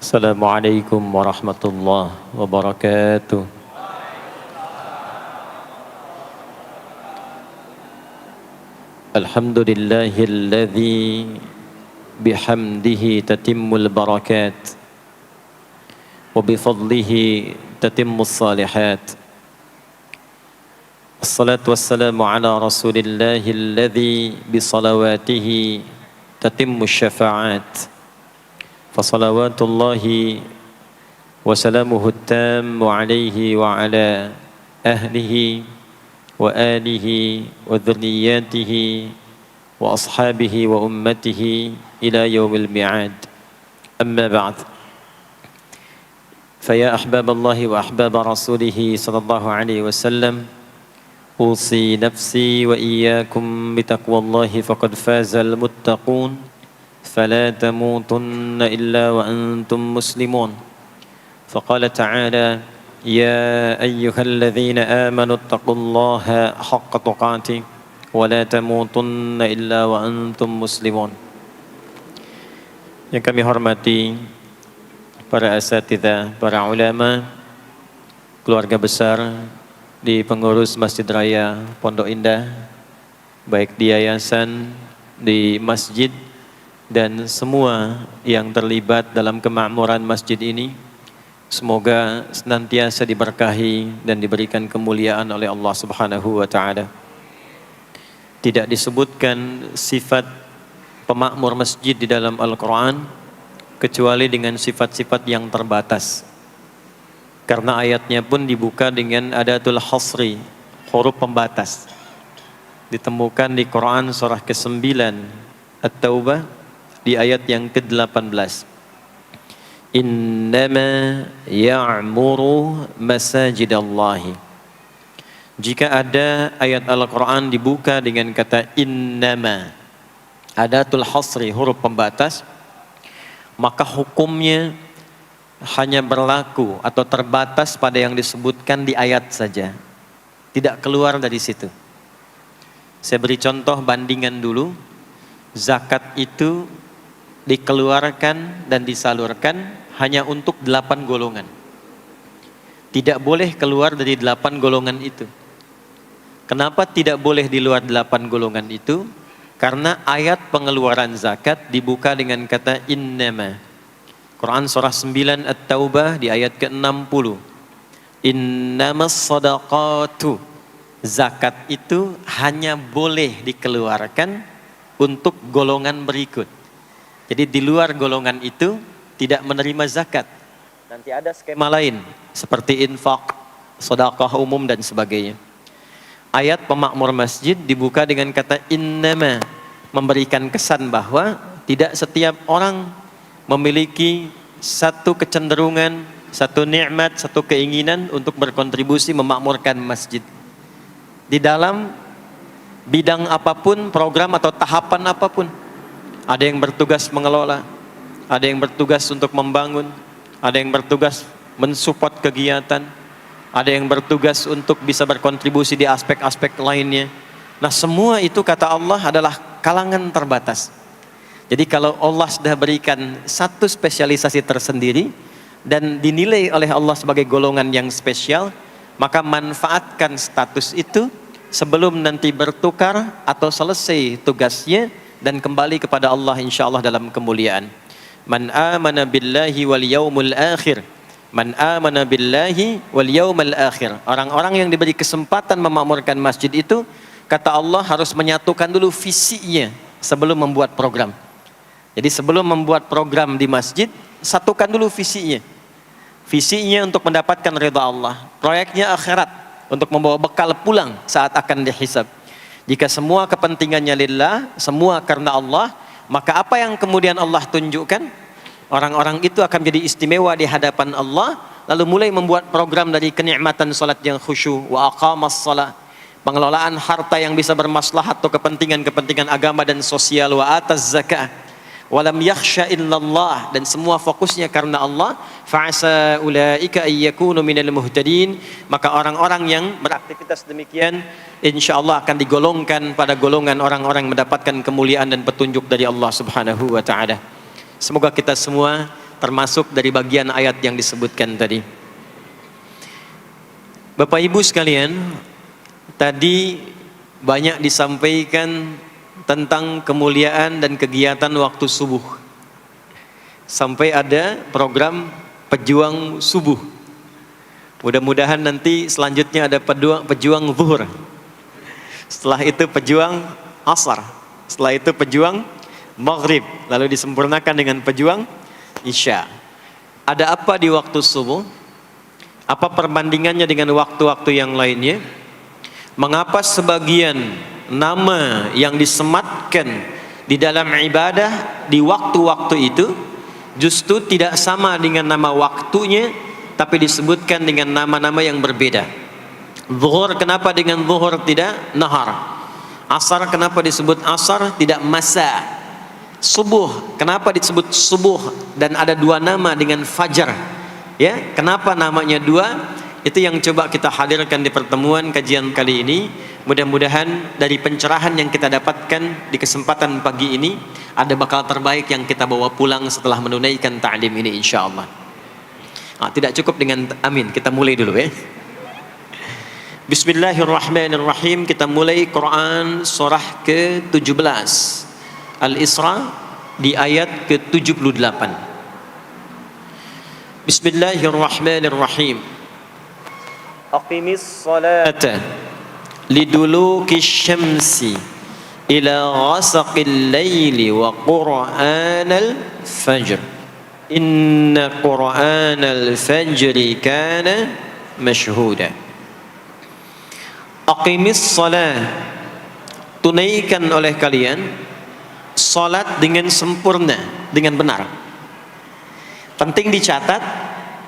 Assalamualaikum warahmatullahi wabarakatuh. Alhamdulillahilladzi bihamdihi tatimmul barakat wa bifadlihi tatimmus salihat. Assalatu wassalamu ala rasulillahilladzi bisalawatihi tatimmus syafa'at. Fasalawatullahi wa salamuhu tammu alaihi wa ala ahlihi wa alihi wa dhurriyyatihi wa ashabihi wa ummatihi ila yaumil mi'ad. Amma ba'd. Faya ahbaballahi wa ahbaba rasulihi sallallahu alaihi wasallam, usi nafsi wa iyyakum bitaqwallahi faqad fazal muttaqun. فلا تموتن إلا وأنتم مسلمون. فقال تعالى: يا أيها الذين آمنوا اتقوا الله حق تقاته ولا تموتن إلا وأنتم مسلمون. Yang kami hormati para asatidzah, para ulama, keluarga besar di pengurus Masjid Raya Pondok Indah, baik di yayasan, di masjid, dan semua yang terlibat dalam kemakmuran masjid ini, semoga senantiasa diberkahi dan diberikan kemuliaan oleh Allah Subhanahu wa taala. Tidak disebutkan sifat pemakmur masjid di dalam Al-Qur'an kecuali dengan sifat-sifat yang terbatas. Karena ayatnya pun dibuka dengan adatul hasri, huruf pembatas. Ditemukan di Quran surah ke-9 At-Taubah di ayat yang ke-18. Innama ya'muru masajidallahi. Jika ada ayat Al-Quran dibuka dengan kata innama, adatul hasri, huruf pembatas, maka hukumnya hanya berlaku atau terbatas pada yang disebutkan di ayat saja, tidak keluar dari situ. Saya beri contoh bandingan dulu. Zakat itu dikeluarkan dan disalurkan hanya untuk 8 golongan. Tidak boleh keluar dari 8 golongan itu. Kenapa tidak boleh di luar 8 golongan itu? Karena ayat pengeluaran zakat dibuka dengan kata innama. Quran surah 9 At-Taubah di ayat ke-60. Innamas sadaqatu. Zakat itu hanya boleh dikeluarkan untuk golongan berikut. Jadi di luar golongan itu tidak menerima zakat. Nanti ada skema lain seperti infak, sedekah umum dan sebagainya. Ayat pemakmur masjid dibuka dengan kata innama, memberikan kesan bahwa tidak setiap orang memiliki satu kecenderungan, satu nikmat, satu keinginan untuk berkontribusi memakmurkan masjid. Di dalam bidang apapun, program atau tahapan apapun. Ada yang bertugas mengelola, ada yang bertugas untuk membangun, ada yang bertugas mensupport kegiatan, ada yang bertugas untuk bisa berkontribusi di aspek-aspek lainnya. Nah, semua itu kata Allah adalah kalangan terbatas. Jadi kalau Allah sudah berikan satu spesialisasi tersendiri dan dinilai oleh Allah sebagai golongan yang spesial, maka manfaatkan status itu sebelum nanti bertukar atau selesai tugasnya dan kembali kepada Allah insyaallah dalam kemuliaan. Man amana billahi wal yaumil akhir. Man amana billahi wal yaumil akhir. Orang-orang yang diberi kesempatan memakmurkan masjid itu, kata Allah, harus menyatukan dulu visinya sebelum membuat program. Jadi sebelum membuat program di masjid, satukan dulu visinya. Visinya untuk mendapatkan ridha Allah. Proyeknya akhirat, untuk membawa bekal pulang saat akan dihisab. Jika semua kepentingannya lillah, semua karena Allah, maka apa yang kemudian Allah tunjukkan, orang-orang itu akan jadi istimewa di hadapan Allah, lalu mulai membuat program dari kenikmatan salat yang khusyuk, wa aqamas salat, pengelolaan harta yang bisa bermaslahat atau kepentingan-kepentingan agama dan sosial, wa ataz zakah, walam yakhsha illallah, dan semua fokusnya karena Allah. Fa'asa ulaika ayyakunu minal muhtadin, maka orang-orang yang beraktivitas demikian insyaallah akan digolongkan pada golongan orang-orang yang mendapatkan kemuliaan dan petunjuk dari Allah Subhanahu wa taala. Semoga kita semua termasuk dari bagian ayat yang disebutkan tadi. Bapak Ibu sekalian, tadi banyak disampaikan tentang kemuliaan dan kegiatan waktu subuh. Sampai ada program pejuang subuh. Mudah-mudahan nanti selanjutnya ada pejuang zuhur. Setelah itu pejuang asar. Setelah itu pejuang maghrib. Lalu disempurnakan dengan pejuang isya. Ada apa di waktu subuh? Apa perbandingannya dengan waktu-waktu yang lainnya? Mengapa sebagian nama yang disematkan di dalam ibadah di waktu-waktu itu justru tidak sama dengan nama waktunya, tapi disebutkan dengan nama-nama yang berbeda? Zuhur kenapa dengan zuhur tidak nahar? Asar kenapa disebut asar tidak masa? Subuh kenapa disebut subuh dan ada dua nama dengan fajar? Ya, kenapa namanya dua? Itu yang coba kita hadirkan di pertemuan kajian kali ini. Mudah-mudahan dari pencerahan yang kita dapatkan di kesempatan pagi ini ada bakal terbaik yang kita bawa pulang setelah menunaikan ta'lim ini insyaallah. Tidak cukup dengan amin, kita mulai dulu ya. Bismillahirrahmanirrahim. Kita mulai Quran surah ke-17 Al-Isra di ayat ke-78. Bismillahirrahmanirrahim. Aqimis salata liduluki syamsi ila ghasaqil laili wa qur'anal fajr inna qur'anal fajri kana mashhuda. Aqimis salat, tunaikan oleh kalian salat dengan sempurna, dengan benar. Penting dicatat,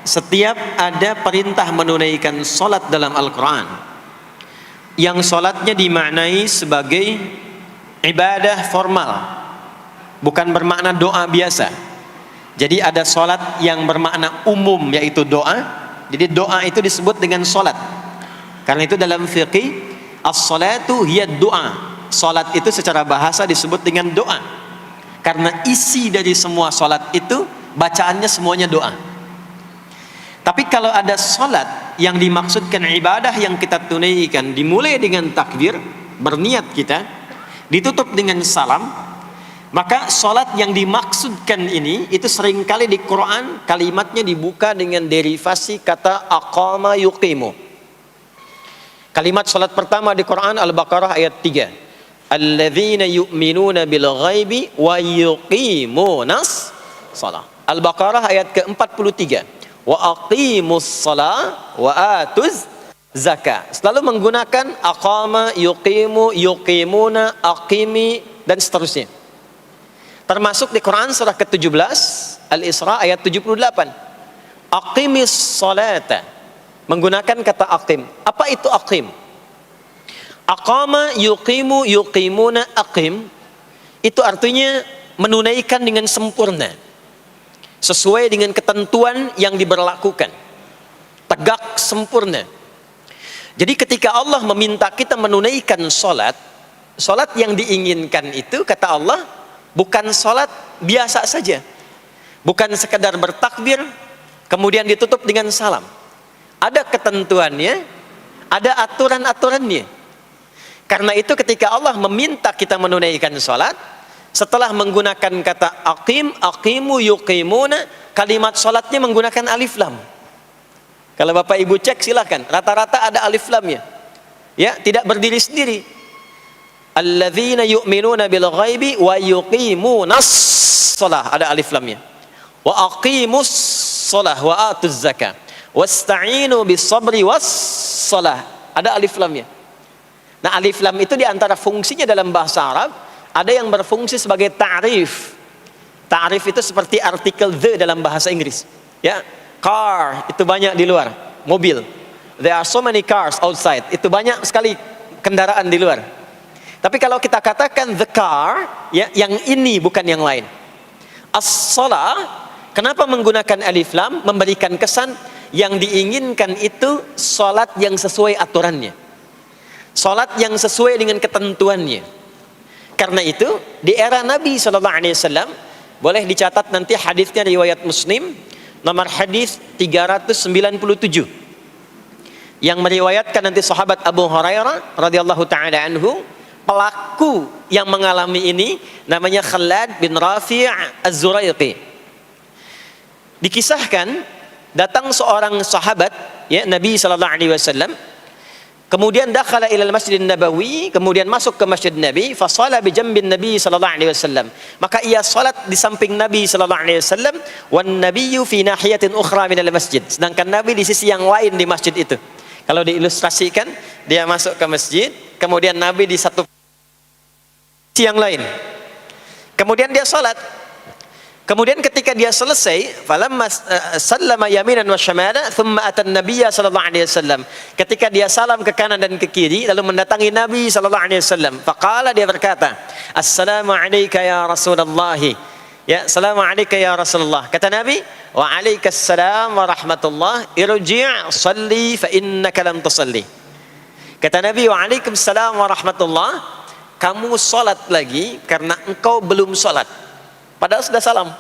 setiap ada perintah menunaikan salat dalam Al-Quran yang salatnya dimaknai sebagai ibadah formal, bukan bermakna doa biasa. Jadi ada salat yang bermakna umum, yaitu doa. Jadi doa itu disebut dengan salat. Karena itu dalam fiqih, as-salatu hiya doa. Salat itu secara bahasa disebut dengan doa. Karena isi dari semua salat itu bacaannya semuanya doa. Tapi kalau ada salat yang dimaksudkan ibadah yang kita tunaikan dimulai dengan takbir, berniat kita, ditutup dengan salam, maka salat yang dimaksudkan ini itu seringkali di Quran kalimatnya dibuka dengan derivasi kata aqama yuqimu. Kalimat salat pertama di Quran Al-Baqarah ayat 3. Alladzina yu'minuna bil ghaibi wa yuqimunas shalah. Al-Baqarah ayat ke-43. Wa aqimus shalah wa atuz zakah. Selalu menggunakan aqama, yuqimu, yuqimuna, aqimi dan seterusnya. Termasuk di Quran surah ke-17 Al-Isra ayat 78. Aqimis salata, menggunakan kata aqim. Apa itu aqim? Aqama, yuqimu, yuqimuna, aqim itu artinya menunaikan dengan sempurna, sesuai dengan ketentuan yang diberlakukan, tegak sempurna. Jadi ketika Allah meminta kita menunaikan salat, salat yang diinginkan itu kata Allah bukan salat biasa saja, bukan sekedar bertakbir kemudian ditutup dengan salam. Ada ketentuannya, ada aturan-aturannya. Karena itu ketika Allah meminta kita menunaikan salat, setelah menggunakan kata aqim, aqimu, yuqimuna, kalimat salatnya menggunakan alif lam. Kalau Bapak Ibu cek silakan, rata-rata ada alif lamnya. Ya, tidak berdiri sendiri. Alladzina yu'minuna bil ghaibi wa yuqimunas shalah, ada alif lamnya. Wa aqimus shalah wa atuz zakah. Wasta'inu bis sabri was shalah, ada alif lamnya. Nah, alif lam itu diantara fungsinya dalam bahasa Arab, ada yang berfungsi sebagai ta'rif. Ta'rif itu seperti artikel the dalam bahasa Inggris. Ya, car itu banyak di luar, mobil. There are so many cars outside. Itu banyak sekali kendaraan di luar. Tapi kalau kita katakan the car, ya, yang ini bukan yang lain. As-shalah, kenapa menggunakan alif lam? Memberikan kesan yang diinginkan itu salat yang sesuai aturannya, salat yang sesuai dengan ketentuannya. Karena itu di era Nabi SAW Boleh dicatat nanti hadisnya riwayat Muslim, nomor hadis 397. Yang meriwayatkan nanti sahabat Abu Hurairah radhiyallahu taala anhu, pelaku yang mengalami ini namanya Khalad bin Rafi' Az-Zuraiqi. Dikisahkan datang seorang sahabat ya Nabi sallallahu alaihi wasallam, kemudian dakhala ila al-Masjid Nabawi, kemudian masuk ke Masjid Nabi, fa shala bi jambin Nabi sallallahu alaihi wasallam. Maka ia salat di samping Nabi sallallahu alaihi wasallam, wan nabiyyu fi nahiyatin ukhra min al-masjid. Sedangkan Nabi di sisi yang lain di masjid itu. Kalau diilustrasikan, dia masuk ke masjid, kemudian Nabi di satu sisi yang lain. Kemudian dia salat. Kemudian ketika dia selesai, falamma sallama yaminan wa syamala, thumma atan nabiyya sallallahu alaihi wasallam. Ketika dia salam ke kanan dan ke kiri, lalu mendatangi Nabi sallallahu alaihi wasallam. Faqala, dia berkata, "Assalamu alayka ya Rasulullah." Ya, "Assalamu alayka ya Rasulullah." Kata Nabi, "Wa alaikassalam wa rahmatullah. Irji' shalli fa innaka lam tusalli." Kata Nabi, "Wa alaikassalam wa rahmatullah." Kamu salat lagi karena engkau belum salat. Padahal sudah salam.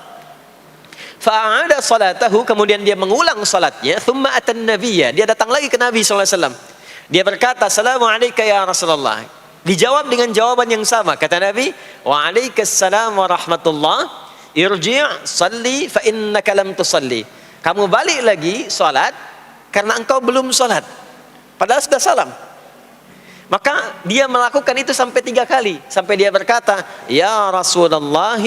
Fa'ada salatahu, kemudian dia mengulang salatnya. Thumma atan nabiyya, dia datang lagi ke Nabi sallallahu alaihi wasallam. Dia berkata, "Assalamu alayka ya Rasulullah." Dijawab dengan jawaban yang sama. Kata Nabi, "Wa alaikassalam wa rahmatullah. Irji' salli fa innaka lam tusalli." Kamu balik lagi salat karena engkau belum salat. Padahal sudah salam. Maka dia melakukan itu sampai 3 kali. Sampai dia berkata, "Ya Rasulullah,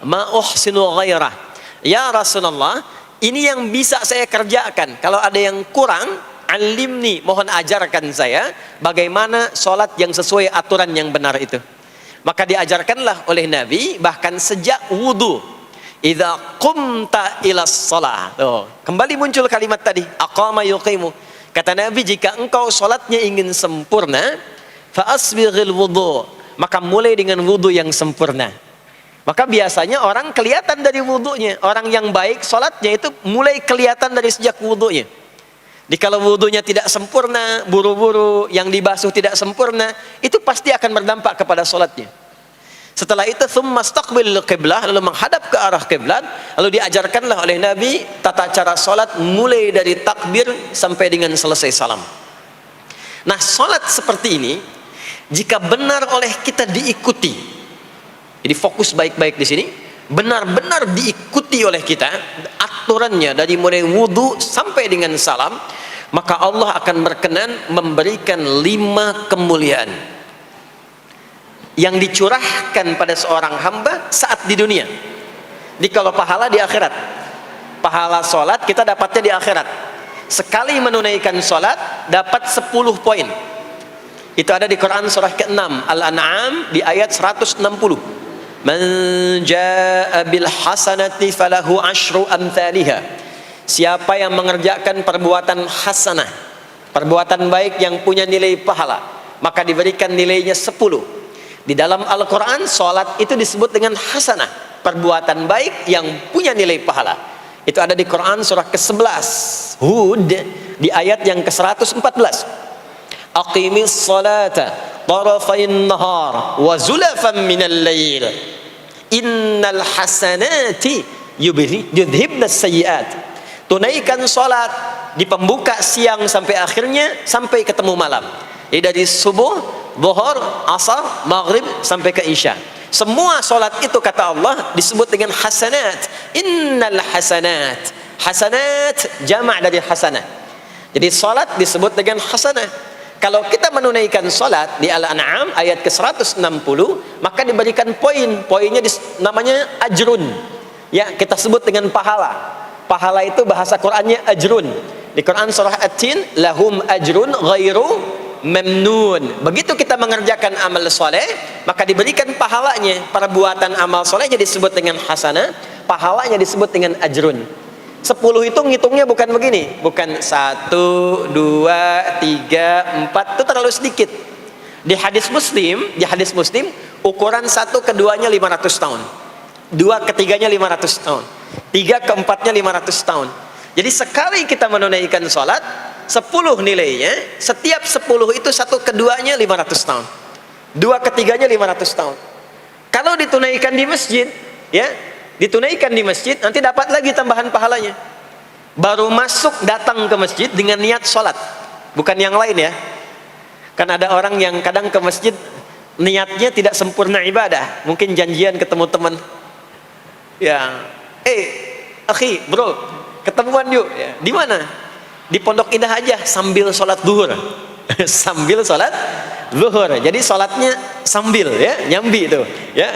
ma uhsinu ghairah." Ya Rasulullah, ini yang bisa saya kerjakan. Kalau ada yang kurang, alimni, mohon ajarkan saya bagaimana sholat yang sesuai aturan yang benar itu. Maka diajarkanlah oleh Nabi, bahkan sejak wudu. Idza qumta ila shalah. Kembali muncul kalimat tadi, aqama yuqimu. Kata Nabi, jika engkau sholatnya ingin sempurna, fa asbighil wudu, maka mulai dengan wudu yang sempurna. Maka biasanya orang kelihatan dari wudunya. Orang yang baik sholatnya itu mulai kelihatan dari sejak wudunya. Jadi kalau wudunya tidak sempurna, buru-buru, yang dibasuh tidak sempurna, itu pasti akan berdampak kepada sholatnya. Setelah itu, thumma istaqbilil qiblah, lalu menghadap ke arah kiblat. Lalu diajarkanlah oleh Nabi tata cara sholat mulai dari takbir sampai dengan selesai salam. Nah, sholat seperti ini jika benar oleh kita diikuti, jadi fokus baik-baik di sini, benar-benar diikuti oleh kita aturannya dari mulai wudu sampai dengan salam, maka Allah akan berkenan memberikan 5 kemuliaan yang dicurahkan pada seorang hamba saat di dunia. Jadi kalau pahala di akhirat, pahala sholat kita dapatnya di akhirat. Sekali menunaikan sholat dapat 10 poin. Itu ada di Quran surah ke-6 Al-An'am di ayat 160. Man jaa bil hasanati falahu asyru amthaliha. Siapa yang mengerjakan perbuatan hasanah, perbuatan baik yang punya nilai pahala, maka diberikan nilainya 10. Di dalam Al-Quran, sholat itu disebut dengan hasanah, perbuatan baik yang punya nilai pahala. Itu ada di Quran surah ke-11 Hud di ayat yang ke-114. Aqimis salata tarafain nahar wa zulafan minal lail innal hasanati yudhibnas sayyiat. Tunaikan sholat di pembuka siang sampai akhirnya, sampai ketemu malam. Jadi dari subuh, zuhur, asar, maghrib sampai ke isya. Semua solat itu kata Allah disebut dengan hasanat. Innal hasanat. Hasanat jamak dari hasanah. Jadi solat disebut dengan hasanah. Kalau kita menunaikan solat di Al-An'am ayat ke-160, maka diberikan poin. Poinnya namanya ajrun. Ya, kita sebut dengan pahala. Pahala itu bahasa Qur'annya ajrun. Di Quran surah At-Tin, lahum ajrun ghairu memnun. Begitu kita mengerjakan amal soleh, maka diberikan pahalanya. Perbuatan amal solehnya disebut dengan hasanah, pahalanya disebut dengan ajrun. 10 itu ngitungnya bukan begini, bukan 1, 2, 3, 4, itu terlalu sedikit. Di hadis Muslim, ukuran 1 keduanya 500 tahun, 2 ketiganya 500 tahun, 3 keempatnya 500 tahun. Jadi sekali kita menunaikan sholat 10 nilainya, setiap 10 itu 1 keduanya 500 tahun, 2 ketiganya 500 tahun. Kalau ditunaikan di masjid, ya, ditunaikan di masjid, nanti dapat lagi tambahan pahalanya. Baru masuk datang ke masjid dengan niat sholat, bukan yang lain ya. Kan ada orang yang kadang ke masjid niatnya tidak sempurna ibadah, mungkin janjian ketemu teman, ya, akhi, bro, ketemuan yuk, ya. Di mana? Di Pondok Indah aja, sambil sholat zuhur. Sambil sholat zuhur, jadi sholatnya sambil, ya, nyambi itu, ya.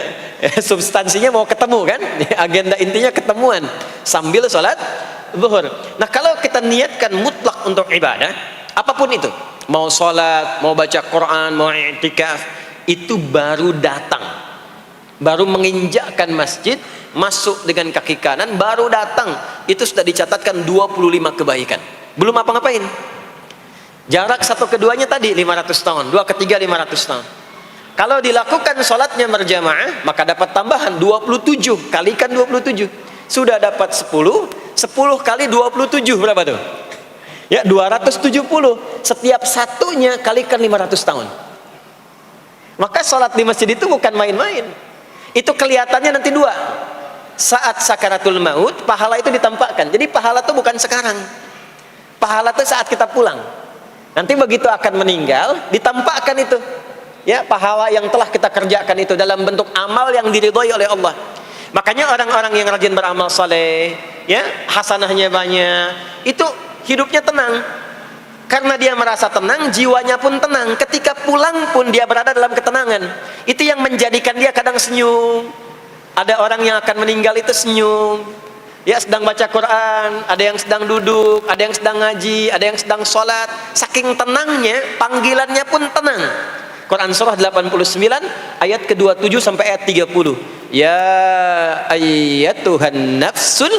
Substansinya mau ketemu kan, agenda intinya ketemuan sambil sholat zuhur. Nah, kalau kita niatkan mutlak untuk ibadah, apapun itu, mau sholat, mau baca Quran, mau i'tikaf, itu baru datang, baru menginjakkan masjid, masuk dengan kaki kanan, baru datang, itu sudah dicatatkan 25 kebaikan, belum apa-ngapain. Jarak satu keduanya tadi 500 tahun, dua ketiga 500 tahun. Kalau dilakukan sholatnya berjamaah, maka dapat tambahan 27, kalikan 27, sudah dapat 10 kali 27 berapa tuh? Ya, 270. Setiap satunya kalikan 500 tahun. Maka sholat di masjid itu bukan main-main. Itu kelihatannya nanti dua. Saat sakaratul maut, pahala itu ditampakkan. Jadi pahala itu bukan sekarang. Pahala itu saat kita pulang. Nanti begitu akan meninggal, ditampakkan itu. Ya, pahala yang telah kita kerjakan itu dalam bentuk amal yang diridhoi oleh Allah. Makanya orang-orang yang rajin beramal saleh, ya, hasanahnya banyak, itu hidupnya tenang. Karena dia merasa tenang, jiwanya pun tenang. Ketika pulang pun dia berada dalam ketenangan. Itu yang menjadikan dia kadang senyum. Ada orang yang akan meninggal itu senyum. Ya, sedang baca Quran, ada yang sedang duduk, ada yang sedang ngaji, ada yang sedang sholat. Saking tenangnya, panggilannya pun tenang. Quran surah 89 ayat ke-27 sampai ayat 30. Ya ayyatuhan nafsul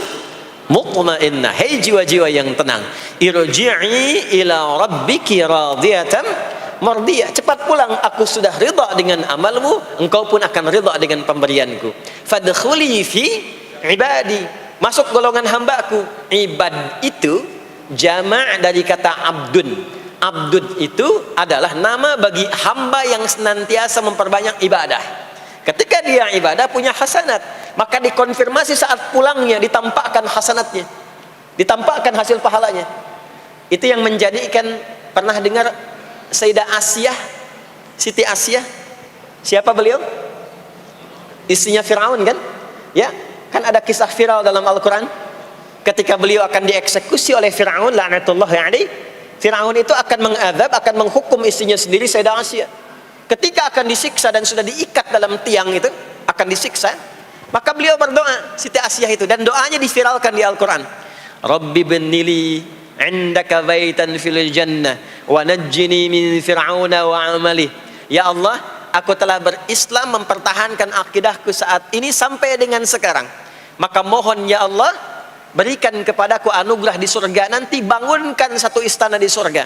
mutmainnah, hei jiwa-jiwa yang tenang, irji'i ila rabbiki radiyatan mardiyah, cepat pulang, aku sudah ridha dengan amalmu, engkau pun akan ridha dengan pemberianku. Fadkhuli fi ibadi, masuk golongan hambaku. Ibad itu jama' dari kata abdun. Abdun itu adalah nama bagi hamba yang senantiasa memperbanyak ibadah. Ketika dia ibadah punya hasanat, maka dikonfirmasi saat pulangnya, ditampakkan hasanatnya, ditampakkan hasil pahalanya. Itu yang menjadikan, pernah dengar Sayyidah Asiyah, Siti Asiyah? Siapa beliau? Istrinya Fir'aun kan? Ya, kan ada kisah viral dalam Al-Quran. Ketika beliau akan dieksekusi oleh Fir'aun, la'natullahi alaihi, Fir'aun itu akan mengadab, akan menghukum istrinya sendiri, Sayyidah Asiyah. Ketika akan disiksa dan sudah diikat dalam tiang itu, akan disiksa, maka beliau berdoa, Siti Asiyah itu, dan doanya diviralkan di Al-Quran. Rabbi bennili indaka baitan fil jannah wa najjini min fir'auna wa amalih. Ya Allah, aku telah berislam, mempertahankan akidahku saat ini sampai dengan sekarang. Maka mohon ya Allah, berikan kepadaku anugerah di surga nanti, bangunkan satu istana di surga,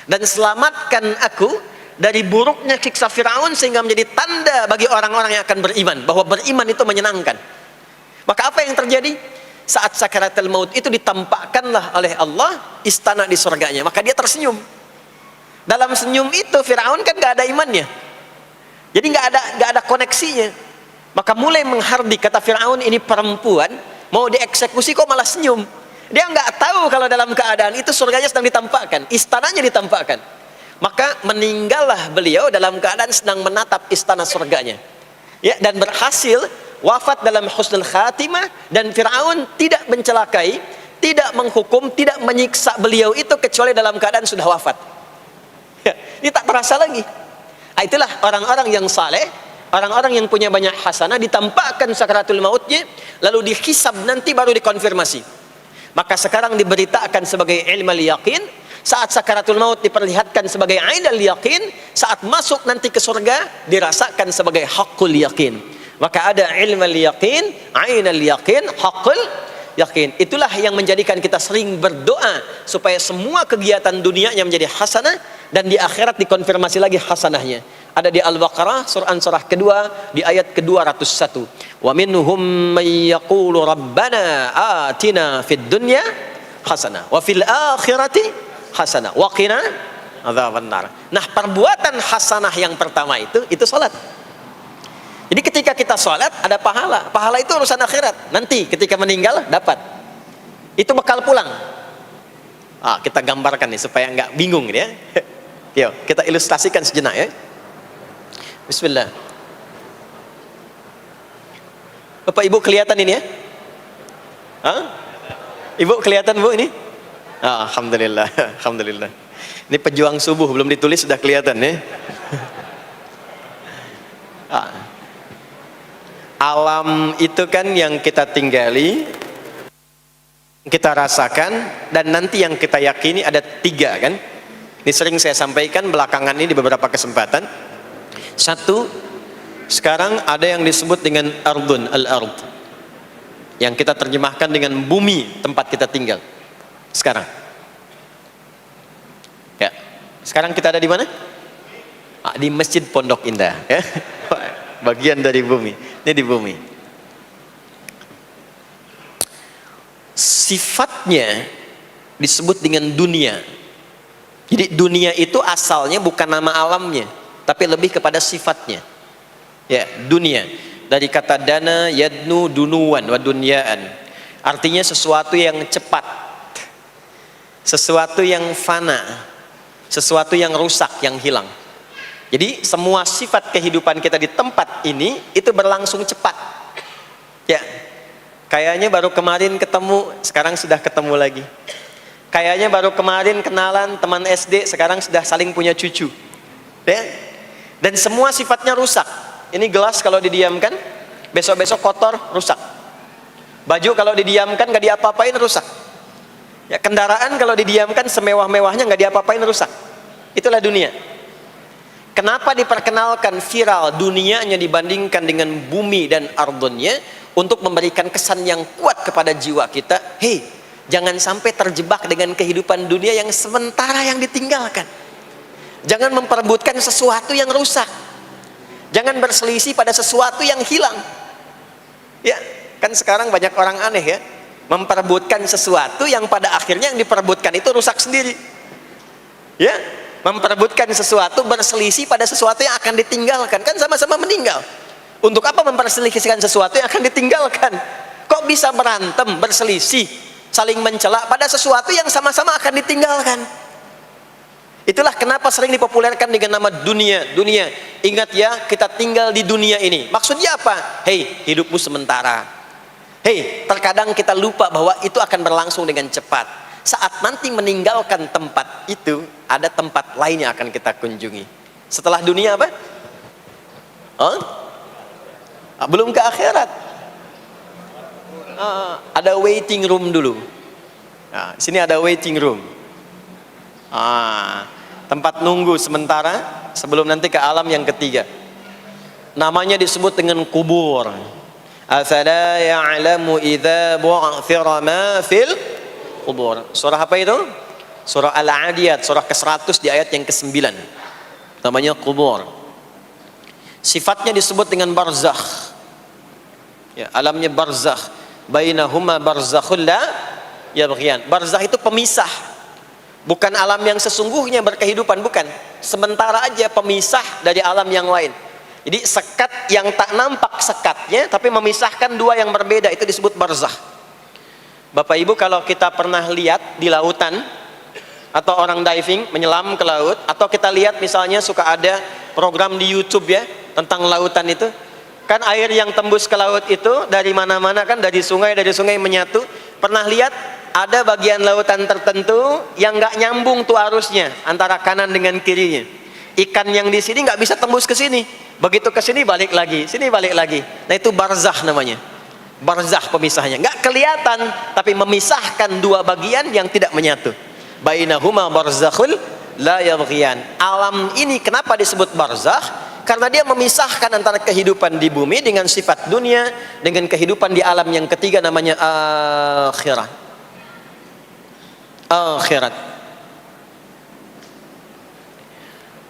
dan selamatkan aku dari buruknya siksa Fir'aun, sehingga menjadi tanda bagi orang-orang yang akan beriman, bahwa beriman itu menyenangkan. Maka apa yang terjadi? Saat sakaratul maut itu ditampakkanlah oleh Allah istana di surganya, maka dia tersenyum. Dalam senyum itu Fir'aun kan gak ada imannya, jadi gak ada koneksinya. Maka mulai menghardik, kata Fir'aun, ini perempuan mau dieksekusi kok malah senyum. Dia nggak tahu kalau dalam keadaan itu surganya sedang ditampakkan, istananya ditampakkan. Maka meninggallah beliau dalam keadaan sedang menatap istana surganya, ya, dan berhasil wafat dalam husnul khatimah. Dan Fir'aun tidak mencelakai, tidak menghukum, tidak menyiksa beliau itu kecuali dalam keadaan sudah wafat, ya, ini tak terasa lagi. Itulah orang-orang yang saleh, orang-orang yang punya banyak hasanah, ditampakkan sakaratul mautnya, lalu dihisab, nanti baru dikonfirmasi. Maka sekarang diberitakan sebagai ilmal yaqin, saat sakaratul maut diperlihatkan sebagai ainal yaqin, saat masuk nanti ke surga dirasakan sebagai haqqul yaqin. Maka ada ilmal yaqin, ainal yaqin, haqqul yaqin. Itulah yang menjadikan kita sering berdoa supaya semua kegiatan dunianya menjadi hasanah, dan di akhirat dikonfirmasi lagi hasanahnya. Ada di Al-Baqarah surah kedua di ayat ke-201. Wa minhum may yaqulu rabbana atina fid dunya hasanah wa fil akhirati hasanah wa qina adzabannar. Nah, perbuatan hasanah yang pertama itu salat. Jadi ketika kita sholat ada pahala. Pahala itu urusan akhirat. Nanti ketika meninggal dapat. Itu bekal pulang. Kita gambarkan nih supaya nggak bingung ya. Yuk, kita ilustrasikan sejenak ya. Bismillah. Bapak Ibu kelihatan ini ya? Ibu kelihatan Bu ini? Alhamdulillah, alhamdulillah. Ini pejuang subuh belum ditulis sudah kelihatan ya. Alam itu kan yang kita tinggali, kita rasakan, dan nanti yang kita yakini ada 3 kan. Ini sering saya sampaikan belakangan ini di beberapa kesempatan. 1, sekarang ada yang disebut dengan ardun, al-ard, yang kita terjemahkan dengan bumi tempat kita tinggal sekarang ya. Sekarang kita ada di mana? Di Masjid Pondok Indah ya. Bagian dari bumi. Ini di bumi. Sifatnya disebut dengan dunia. Jadi dunia itu asalnya bukan nama alamnya, tapi lebih kepada sifatnya. Ya, dunia. Dari kata dana, yadnu, dunuan, wa dunyaan. Artinya sesuatu yang cepat, sesuatu yang fana, sesuatu yang rusak, yang hilang. Jadi semua sifat kehidupan kita di tempat ini itu berlangsung cepat. Ya, kayaknya baru kemarin ketemu, sekarang sudah ketemu lagi. Kayaknya baru kemarin kenalan teman SD, sekarang sudah saling punya cucu. Ya, dan semua sifatnya rusak. Ini gelas kalau didiamkan, besok-besok kotor, rusak. Baju kalau didiamkan nggak diapa-apain, rusak. Ya, kendaraan kalau didiamkan semewah-mewahnya nggak diapa-apain, rusak. Itulah dunia. Kenapa diperkenalkan viral dunianya dibandingkan dengan bumi dan ardunnya? Untuk memberikan kesan yang kuat kepada jiwa kita. Hei, jangan sampai terjebak dengan kehidupan dunia yang sementara yang ditinggalkan. Jangan memperebutkan sesuatu yang rusak. Jangan berselisih pada sesuatu yang hilang. Ya, kan sekarang banyak orang aneh ya, memperebutkan sesuatu yang pada akhirnya yang diperebutkan itu rusak sendiri. Ya, memperebutkan sesuatu, berselisih pada sesuatu yang akan ditinggalkan, kan sama-sama meninggal. Untuk apa memperselisihkan sesuatu yang akan ditinggalkan? Kok bisa berantem, berselisih, saling mencela pada sesuatu yang sama-sama akan ditinggalkan? Itulah kenapa sering dipopulerkan dengan nama dunia. Dunia, ingat ya, kita tinggal di dunia ini. Maksudnya apa? Hei, hidupmu sementara. Hei, terkadang kita lupa bahwa itu akan berlangsung dengan cepat. Saat nanti meninggalkan tempat itu, ada tempat lain yang akan kita kunjungi. Setelah dunia apa? Belum ke akhirat. Ada waiting room dulu. Nah, sini ada waiting room. Tempat nunggu sementara sebelum nanti ke alam yang ketiga. Namanya disebut dengan kubur. Afala ya'lamu idza bu'thira ma fil kubur. Surah apa itu? Surah Al-Adiyat, surah ke-100 di ayat yang ke-9. Namanya kubur. Sifatnya disebut dengan barzakh. Ya, alamnya barzakh. Bainahuma barzakhul la yabghiyan. Barzakh itu pemisah. Bukan alam yang sesungguhnya berkehidupan, bukan. Sementara aja pemisah dari alam yang lain. Jadi sekat yang tak nampak sekatnya, tapi memisahkan dua yang berbeda, itu disebut barzakh. Bapak Ibu, kalau kita pernah lihat di lautan, atau orang diving menyelam ke laut, atau kita lihat misalnya suka ada program di YouTube ya tentang lautan itu, kan air yang tembus ke laut itu dari mana-mana kan, dari sungai menyatu. Pernah lihat ada bagian lautan tertentu yang nggak nyambung tuh arusnya antara kanan dengan kirinya. Ikan yang di sini nggak bisa tembus ke sini, begitu ke sini balik lagi, sini balik lagi. Nah itu barzakh namanya. Barzakh pemisahnya, nggak kelihatan tapi memisahkan dua bagian yang tidak menyatu. Bainahuma barzakhul la yabghiyan. Alam ini kenapa disebut barzakh? Karena dia memisahkan antara kehidupan di bumi dengan sifat dunia dengan kehidupan di alam yang ketiga, namanya akhirat. Akhirat.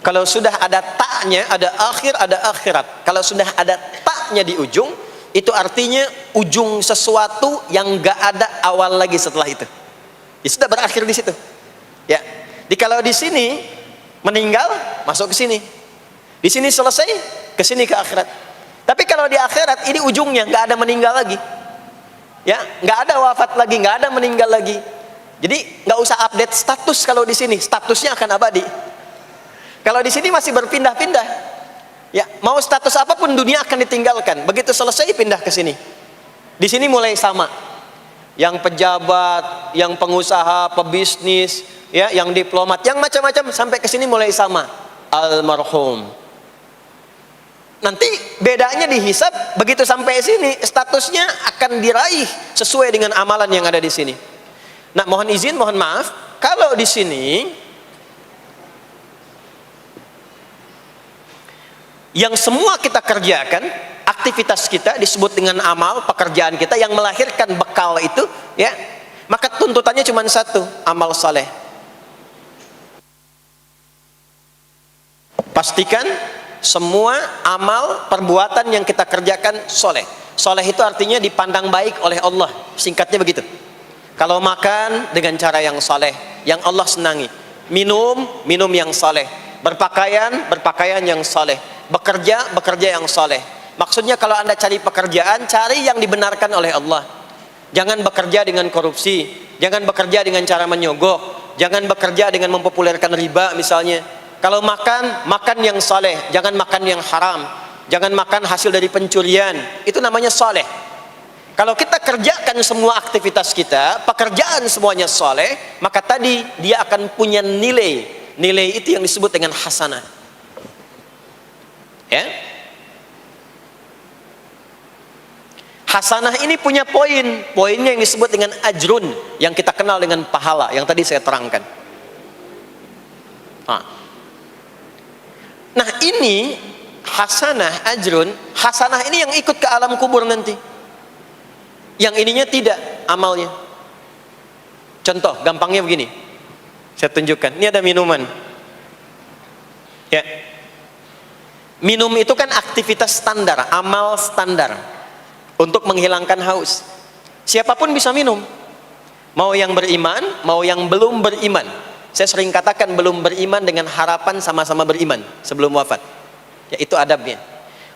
Kalau sudah ada taknya, ada akhir, ada akhirat. Kalau sudah ada taknya di ujung, itu artinya ujung sesuatu yang gak ada awal lagi setelah itu. Ya sudah berakhir di situ. Ya. Di kalau di sini meninggal, masuk ke sini. Di sini selesai, ke sini ke akhirat. Tapi kalau di akhirat ini ujungnya nggak ada meninggal lagi, ya, nggak ada wafat lagi, nggak ada meninggal lagi. Jadi nggak usah update status kalau di sini, statusnya akan abadi. Kalau di sini masih berpindah-pindah, ya, mau status apapun dunia akan ditinggalkan. Begitu selesai pindah ke sini. Di sini mulai sama. Yang pejabat, yang pengusaha, pebisnis, ya, yang diplomat, yang macam-macam sampai ke sini mulai sama. Almarhum. Nanti bedanya dihisab, begitu sampai sini statusnya akan diraih sesuai dengan amalan yang ada di sini. Nah, mohon izin, mohon maaf, kalau di sini yang semua kita kerjakan, aktivitas kita disebut dengan amal, pekerjaan kita yang melahirkan bekal itu, ya, maka tuntutannya cuma satu, amal saleh. Pastikan semua amal perbuatan yang kita kerjakan soleh. Soleh itu artinya dipandang baik oleh Allah, singkatnya begitu. Kalau makan dengan cara yang soleh, yang Allah senangi. Minum yang soleh. Berpakaian yang soleh. Bekerja yang soleh. Maksudnya kalau Anda cari pekerjaan, cari yang dibenarkan oleh Allah. Jangan bekerja dengan korupsi, jangan bekerja dengan cara menyogok, jangan bekerja dengan mempopulerkan riba misalnya. Kalau makan yang saleh, jangan makan yang haram, jangan makan hasil dari pencurian, itu namanya saleh. Kalau kita kerjakan semua aktivitas kita, pekerjaan semuanya saleh, maka tadi dia akan punya nilai. Nilai itu yang disebut dengan hasanah. Ya. Hasanah ini punya poinnya yang disebut dengan ajrun, yang kita kenal dengan pahala, yang tadi saya terangkan. Nah ini hasanah, ajrun, hasanah ini yang ikut ke alam kubur nanti. Yang ininya tidak amalnya. Contoh gampangnya begini, saya tunjukkan. Ini ada minuman. Ya. Minum itu kan aktivitas standar, amal standar untuk menghilangkan haus. Siapapun bisa minum. Mau yang beriman, mau yang belum beriman. Saya sering katakan belum beriman dengan harapan sama-sama beriman sebelum wafat. Ya, itu adabnya.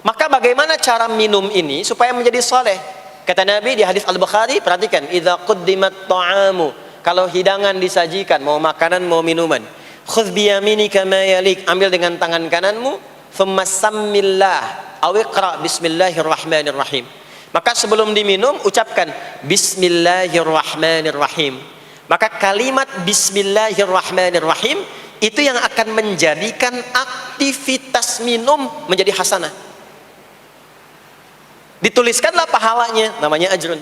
Maka bagaimana cara minum ini supaya menjadi soleh? Kata Nabi di hadis Al-Bukhari, perhatikan, idza quddimat ta'amu, kalau hidangan disajikan, mau makanan mau minuman, khudh bi yaminika ma yalik, ambil dengan tangan kananmu, thumma sammillah, aw iqra bismillahirrahmanirrahim. Maka sebelum diminum ucapkan bismillahirrahmanirrahim. Maka kalimat bismillahirrahmanirrahim itu yang akan menjadikan aktivitas minum menjadi hasanah. Dituliskanlah pahalanya, namanya ajrun.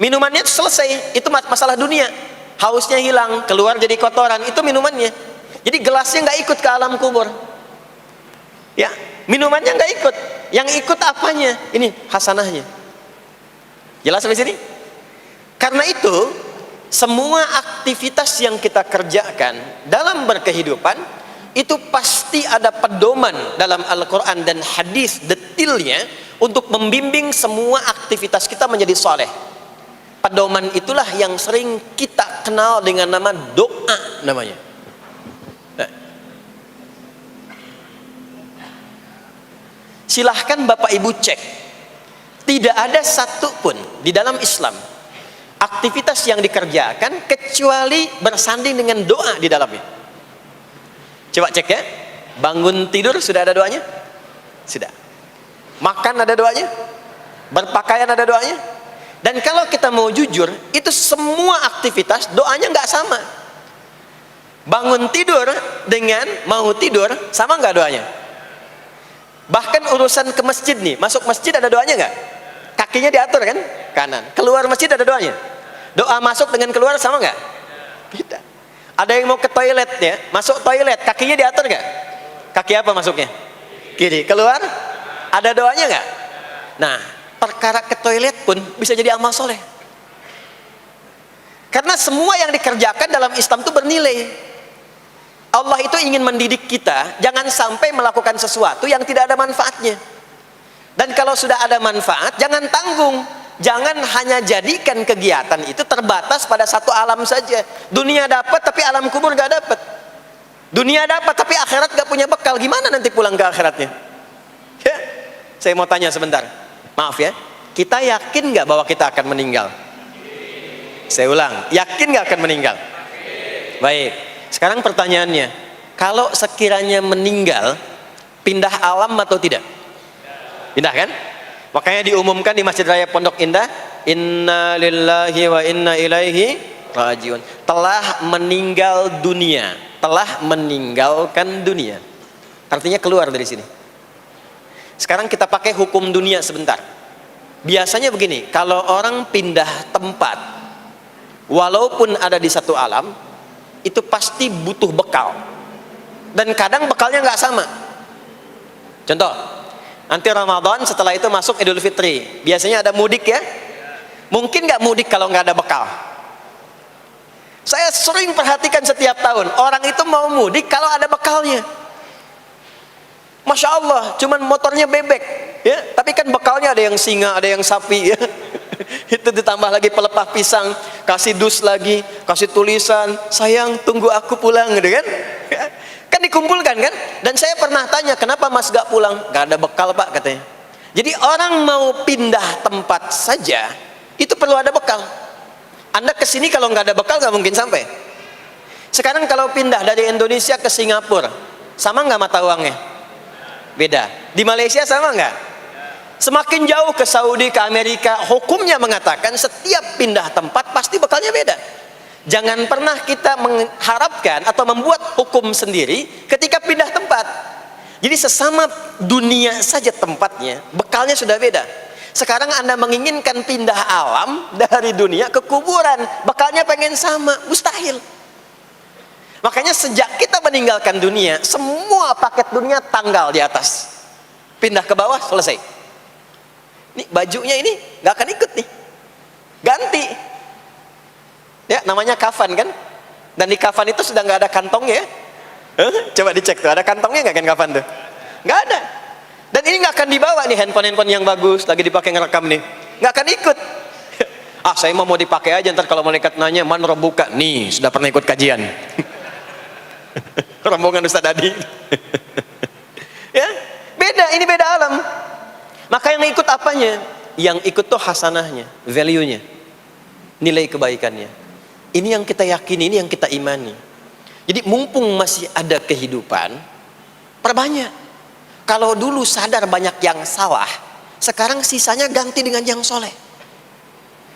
Minumannya selesai, itu masalah dunia. Hausnya hilang, keluar jadi kotoran, itu minumannya. Jadi gelasnya nggak ikut ke alam kubur. Ya, minumannya nggak ikut. Yang ikut apanya? Ini hasanahnya. Jelas sampai sini? Karena itu semua aktivitas yang kita kerjakan dalam berkehidupan itu pasti ada pedoman dalam Al-Quran dan hadis detailnya untuk membimbing semua aktivitas kita menjadi soleh. Pedoman itulah yang sering kita kenal dengan nama doa namanya. Nah. Silahkan Bapak Ibu cek, tidak ada satu pun di dalam Islam aktivitas yang dikerjakan kecuali bersanding dengan doa di dalamnya. Coba cek ya. Bangun tidur sudah ada doanya? Sudah. Makan ada doanya? Berpakaian ada doanya? Dan kalau kita mau jujur, itu semua aktivitas doanya nggak sama. Bangun tidur dengan mau tidur sama nggak doanya? Bahkan urusan ke masjid nih, masuk masjid ada doanya nggak? Kakinya diatur kan? Kanan. Keluar masjid ada doanya. Doa masuk dengan keluar sama nggak? Tidak. Ada yang mau ke toilet ya, masuk toilet, kakinya diatur nggak? Kaki apa masuknya? Kiri. Keluar? Ada doanya nggak? Nah, perkara ke toilet pun bisa jadi amal soleh. Karena semua yang dikerjakan dalam Islam itu bernilai. Allah itu ingin mendidik kita, jangan sampai melakukan sesuatu yang tidak ada manfaatnya. Dan kalau sudah ada manfaat, jangan tanggung. Jangan hanya jadikan kegiatan itu terbatas pada satu alam saja. Dunia dapat tapi alam kubur gak dapat. Dunia dapat tapi akhirat gak punya bekal. Gimana nanti pulang ke akhiratnya? Ya. Saya mau tanya sebentar. Maaf ya. Kita yakin nggak bahwa kita akan meninggal? Saya ulang, yakin nggak akan meninggal? Baik. Sekarang pertanyaannya, kalau sekiranya meninggal, pindah alam atau tidak? Pindah kan? Makanya diumumkan di Masjid Raya Pondok Indah, Inna lillahi wa inna ilaihi rajiun. Telah meninggal dunia, telah meninggalkan dunia. Artinya keluar dari sini. Sekarang kita pakai hukum dunia sebentar. Biasanya begini, kalau orang pindah tempat, walaupun ada di satu alam, itu pasti butuh bekal. Dan kadang bekalnya nggak sama. Contoh, nanti Ramadan, setelah itu masuk Idul Fitri. Biasanya ada mudik ya. Mungkin nggak mudik kalau nggak ada bekal. Saya sering perhatikan setiap tahun, orang itu mau mudik kalau ada bekalnya. Masya Allah, cuman motornya bebek, ya. Tapi kan bekalnya ada yang singa, ada yang sapi, ya. Itu ditambah lagi pelepah pisang, kasih dus lagi, kasih tulisan, sayang tunggu aku pulang, gitu kan? Kan dikumpulkan kan? Dan saya pernah tanya, kenapa mas gak pulang? Gak ada bekal pak katanya. Jadi orang mau pindah tempat saja, itu perlu ada bekal. Anda kesini kalau nggak ada bekal nggak mungkin sampai. Sekarang kalau pindah dari Indonesia ke Singapura, sama nggak mata uangnya? Beda. Di Malaysia sama nggak? Semakin jauh ke Saudi, ke Amerika, hukumnya mengatakan setiap pindah tempat pasti bekalnya beda. Jangan pernah kita mengharapkan atau membuat hukum sendiri ketika pindah tempat. Jadi sesama dunia saja tempatnya, bekalnya sudah beda. Sekarang Anda menginginkan pindah alam dari dunia ke kuburan, bekalnya pengen sama, mustahil. Makanya sejak kita meninggalkan dunia, semua paket dunia tanggal di atas, pindah ke bawah, selesai. Nih bajunya ini nggak akan ikut nih, ganti. Ya namanya kafan kan, dan di kafan itu sudah nggak ada kantongnya. Coba dicek tuh, ada kantongnya nggak kan kafan tuh? Nggak ada. Dan ini nggak akan dibawa nih handphone yang bagus lagi dipakai ngerekam nih, nggak akan ikut. Ah saya mau dipakai aja, ntar kalau malaikat nanya man robuka, nih sudah pernah ikut kajian. Rombongan Ustadz Adi. Ya beda, ini beda alam. Maka yang ikut apanya? Yang ikut tuh hasanahnya, value-nya, nilai kebaikannya. Ini yang kita yakini, ini yang kita imani. Jadi mumpung masih ada kehidupan, perbanyak. Kalau dulu sadar banyak yang salah, sekarang sisanya ganti dengan yang soleh.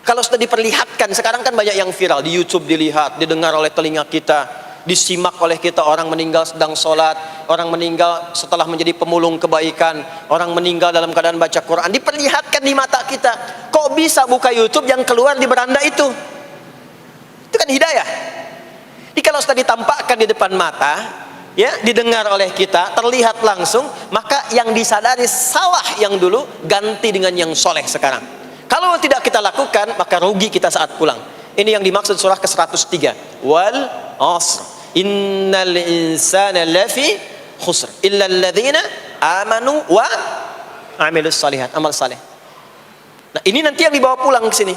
Kalau sudah diperlihatkan, sekarang kan banyak yang viral di YouTube, dilihat, didengar oleh telinga kita, disimak oleh kita. Orang meninggal sedang sholat, orang meninggal setelah menjadi pemulung kebaikan, orang meninggal dalam keadaan baca Quran, diperlihatkan di mata kita. Kok bisa buka YouTube yang keluar di beranda itu? Itu kan hidayah. Jadi kalau sudah ditampakkan di depan mata, ya, didengar oleh kita, terlihat langsung, maka yang disadari salah yang dulu ganti dengan yang soleh sekarang. Kalau tidak kita lakukan, maka rugi kita saat pulang. Ini yang dimaksud surah ke-103. Wal asr innal insana lafi khusr illa alladhina amanu wa amilus salihat, amal saleh. Nah, ini nanti yang dibawa pulang ke sini.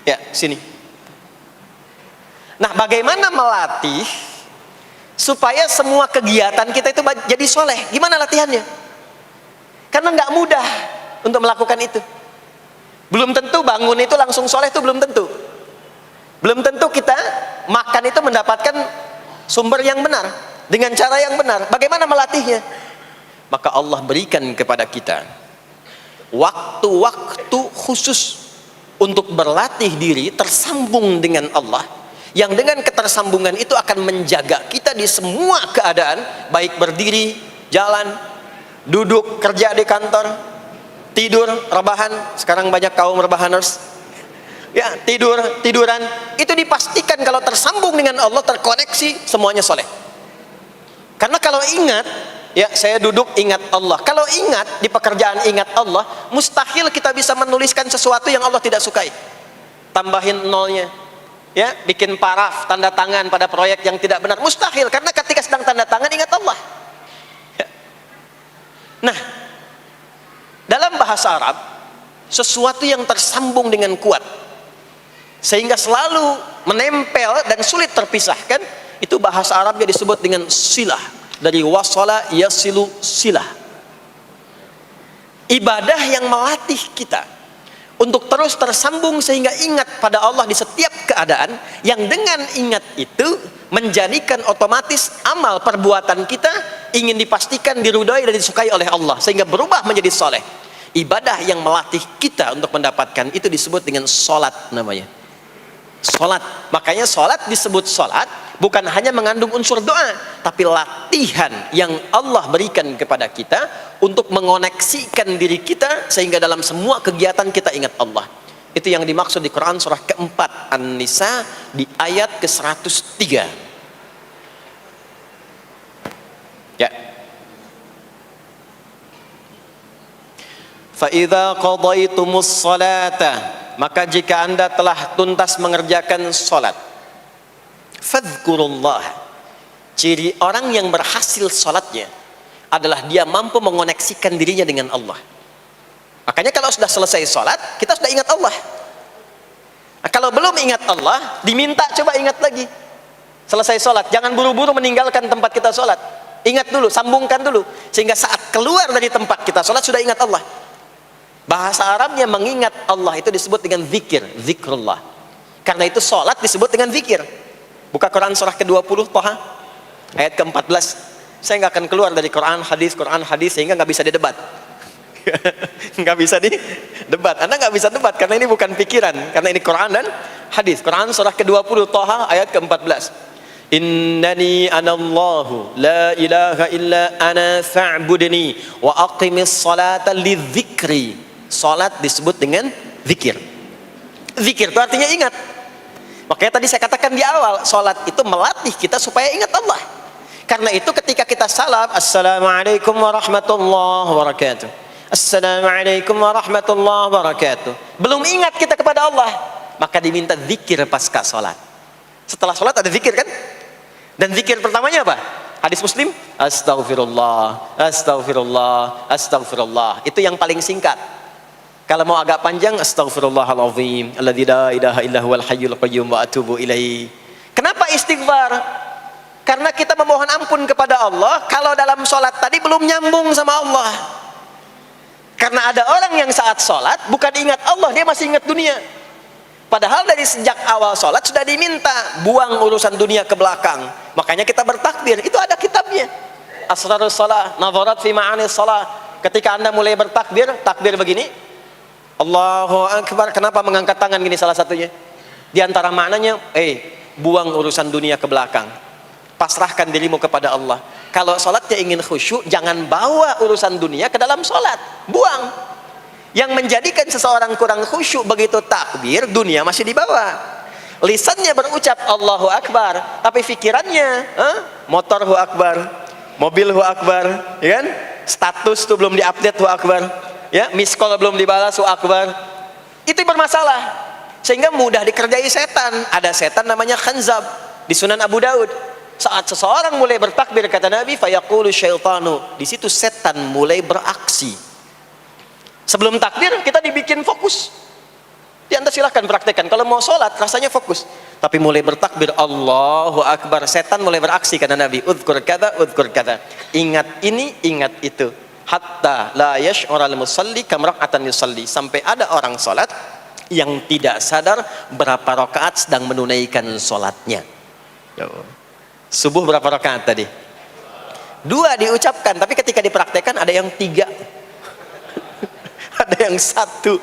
Ya, sini. Nah, bagaimana melatih supaya semua kegiatan kita itu jadi soleh? Gimana latihannya? Karena nggak mudah untuk melakukan itu. Belum tentu bangun itu langsung soleh, itu belum tentu. Belum tentu kita makan itu mendapatkan sumber yang benar dengan cara yang benar. Bagaimana melatihnya? Maka Allah berikan kepada kita waktu-waktu khusus untuk berlatih diri tersambung dengan Allah, yang dengan ketersambungan itu akan menjaga kita di semua keadaan, baik berdiri, jalan, duduk, kerja di kantor, tidur, rebahan. Sekarang banyak kaum rebahaners, ya, tiduran, itu dipastikan kalau tersambung dengan Allah, terkoneksi, semuanya soleh. Karena kalau ingat, ya saya duduk ingat Allah, kalau ingat di pekerjaan ingat Allah, mustahil kita bisa menuliskan sesuatu yang Allah tidak sukai. Tambahin nolnya, ya, bikin paraf, tanda tangan pada proyek yang tidak benar, mustahil. Karena ketika sedang tanda tangan ingat Allah, ya. Nah, dalam bahasa Arab, sesuatu yang tersambung dengan kuat sehingga selalu menempel dan sulit terpisahkan, itu bahasa Arabnya disebut dengan silah. Dari wasala yasilu silah. Ibadah yang melatih kita untuk terus tersambung sehingga ingat pada Allah di setiap keadaan, yang dengan ingat itu menjadikan otomatis amal perbuatan kita ingin dipastikan diridhoi dan disukai oleh Allah sehingga berubah menjadi soleh. Ibadah yang melatih kita untuk mendapatkan itu disebut dengan solat namanya. Solat. Makanya solat disebut solat bukan hanya mengandung unsur doa, tapi latihan yang Allah berikan kepada kita untuk mengoneksikan diri kita sehingga dalam semua kegiatan kita ingat Allah. Itu yang dimaksud di Quran surah keempat An-Nisa di ayat ke-103. Ya. Fa idza qadaytumus salata, maka jika Anda telah tuntas mengerjakan salat, fadhkurullah. Ciri orang yang berhasil salatnya adalah dia mampu mengoneksikan dirinya dengan Allah. Makanya kalau sudah selesai salat, kita sudah ingat Allah. Nah, kalau belum ingat Allah, diminta coba ingat lagi. Selesai salat, jangan buru-buru meninggalkan tempat kita salat. Ingat dulu, sambungkan dulu, sehingga saat keluar dari tempat kita salat sudah ingat Allah. Bahasa Arabnya mengingat Allah itu disebut dengan zikir, zikrullah. Karena itu salat disebut dengan zikir. Buka Quran surah ke-20 Thaha ayat ke-14. Saya nggak akan keluar dari Quran hadis sehingga nggak bisa didebat. Nggak bisa didebat. Anda nggak bisa debat karena ini bukan pikiran, karena ini Quran dan hadis. Quran surah ke-20 Thaha ayat ke-14. Innani anallahu la ilaha illa ana fa'budni wa aqimis salata lidzikri. Salat disebut dengan zikir. Zikir itu artinya ingat. Makanya tadi saya katakan di awal, salat itu melatih kita supaya ingat Allah. Karena itu ketika kita salam, assalamualaikum warahmatullahi wabarakatuh, assalamualaikum warahmatullahi wabarakatuh, belum ingat kita kepada Allah, maka diminta zikir pasca salat. Setelah salat ada zikir kan? Dan zikir pertamanya apa? Hadis Muslim, astaghfirullah, astaghfirullah, astaghfirullah. Itu yang paling singkat. Kalau mau agak panjang, astaghfirullahalazim, alladzi la ilaha illa huwal hayyul qayyum wa atubu ilaihi. Kenapa istighfar? Karena kita memohon ampun kepada Allah kalau dalam sholat tadi belum nyambung sama Allah. Karena ada orang yang saat sholat bukan ingat Allah, dia masih ingat dunia. Padahal dari sejak awal sholat sudah diminta buang urusan dunia ke belakang. Makanya kita bertakbir, itu ada kitabnya. Asrarus shalah, nadharat fi ma'anis shalah. Ketika Anda mulai bertakbir, takbir begini, Allahu Akbar. Kenapa mengangkat tangan gini salah satunya? Di antara maknanya, buang urusan dunia ke belakang. Pasrahkan dirimu kepada Allah. Kalau sholatnya ingin khusyuk, jangan bawa urusan dunia ke dalam sholat. Buang. Yang menjadikan seseorang kurang khusyuk begitu takbir, dunia masih dibawa. Lisannya berucap Allahu Akbar, tapi pikirannya motor hu akbar, mobil hu akbar, ya kan? Status tuh belum diupdate hu akbar, ya, miss call belum dibalas hu akbar. Itu bermasalah, sehingga mudah dikerjai setan. Ada setan namanya khanzab di Sunan Abu Daud. Saat seseorang mulai bertakbir, kata Nabi, fayaqulu syaitanu, di situ setan mulai beraksi. Sebelum takbir kita dibikin fokus. Anda silahkan praktekkan. Kalau mau sholat rasanya fokus. Tapi mulai bertakbir Allahu Akbar, setan mulai beraksi, kata Nabi. Udhkur kata, udhkur kata. Ingat ini, ingat itu. Hatta la yash'ural musalli kam rak'atan yusalli. Sampai ada orang sholat yang tidak sadar berapa rakaat sedang menunaikan sholatnya. Subuh berapa rakaat tadi? 2 diucapkan, tapi ketika dipraktekkan ada yang 3. Ada yang 1.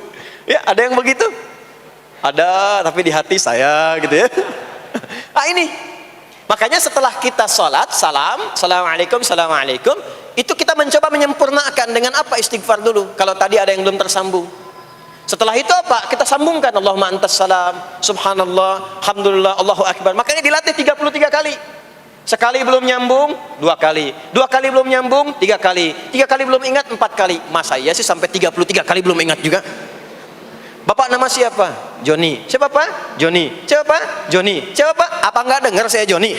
Ya, ada yang begitu. Ada, tapi di hati saya gitu ya. Nah ini, makanya setelah kita sholat, salam, assalamualaikum, assalamualaikum, itu kita mencoba menyempurnakan dengan apa? Istighfar dulu. Kalau tadi ada yang belum tersambung. Setelah itu apa? Kita sambungkan. Allahumma antas salam, subhanallah, alhamdulillah, Allahu Akbar. Makanya dilatih 33 kali. Sekali belum nyambung, 2 kali. 2 kali belum nyambung, 3 kali. 3 kali belum ingat, 4 kali. Masa iya sih sampai 33 kali belum ingat juga? Bapak nama siapa? Joni. Siapa Pak? Joni. Siapa Pak? Joni. Siapa Pak? Apa enggak dengar saya Joni?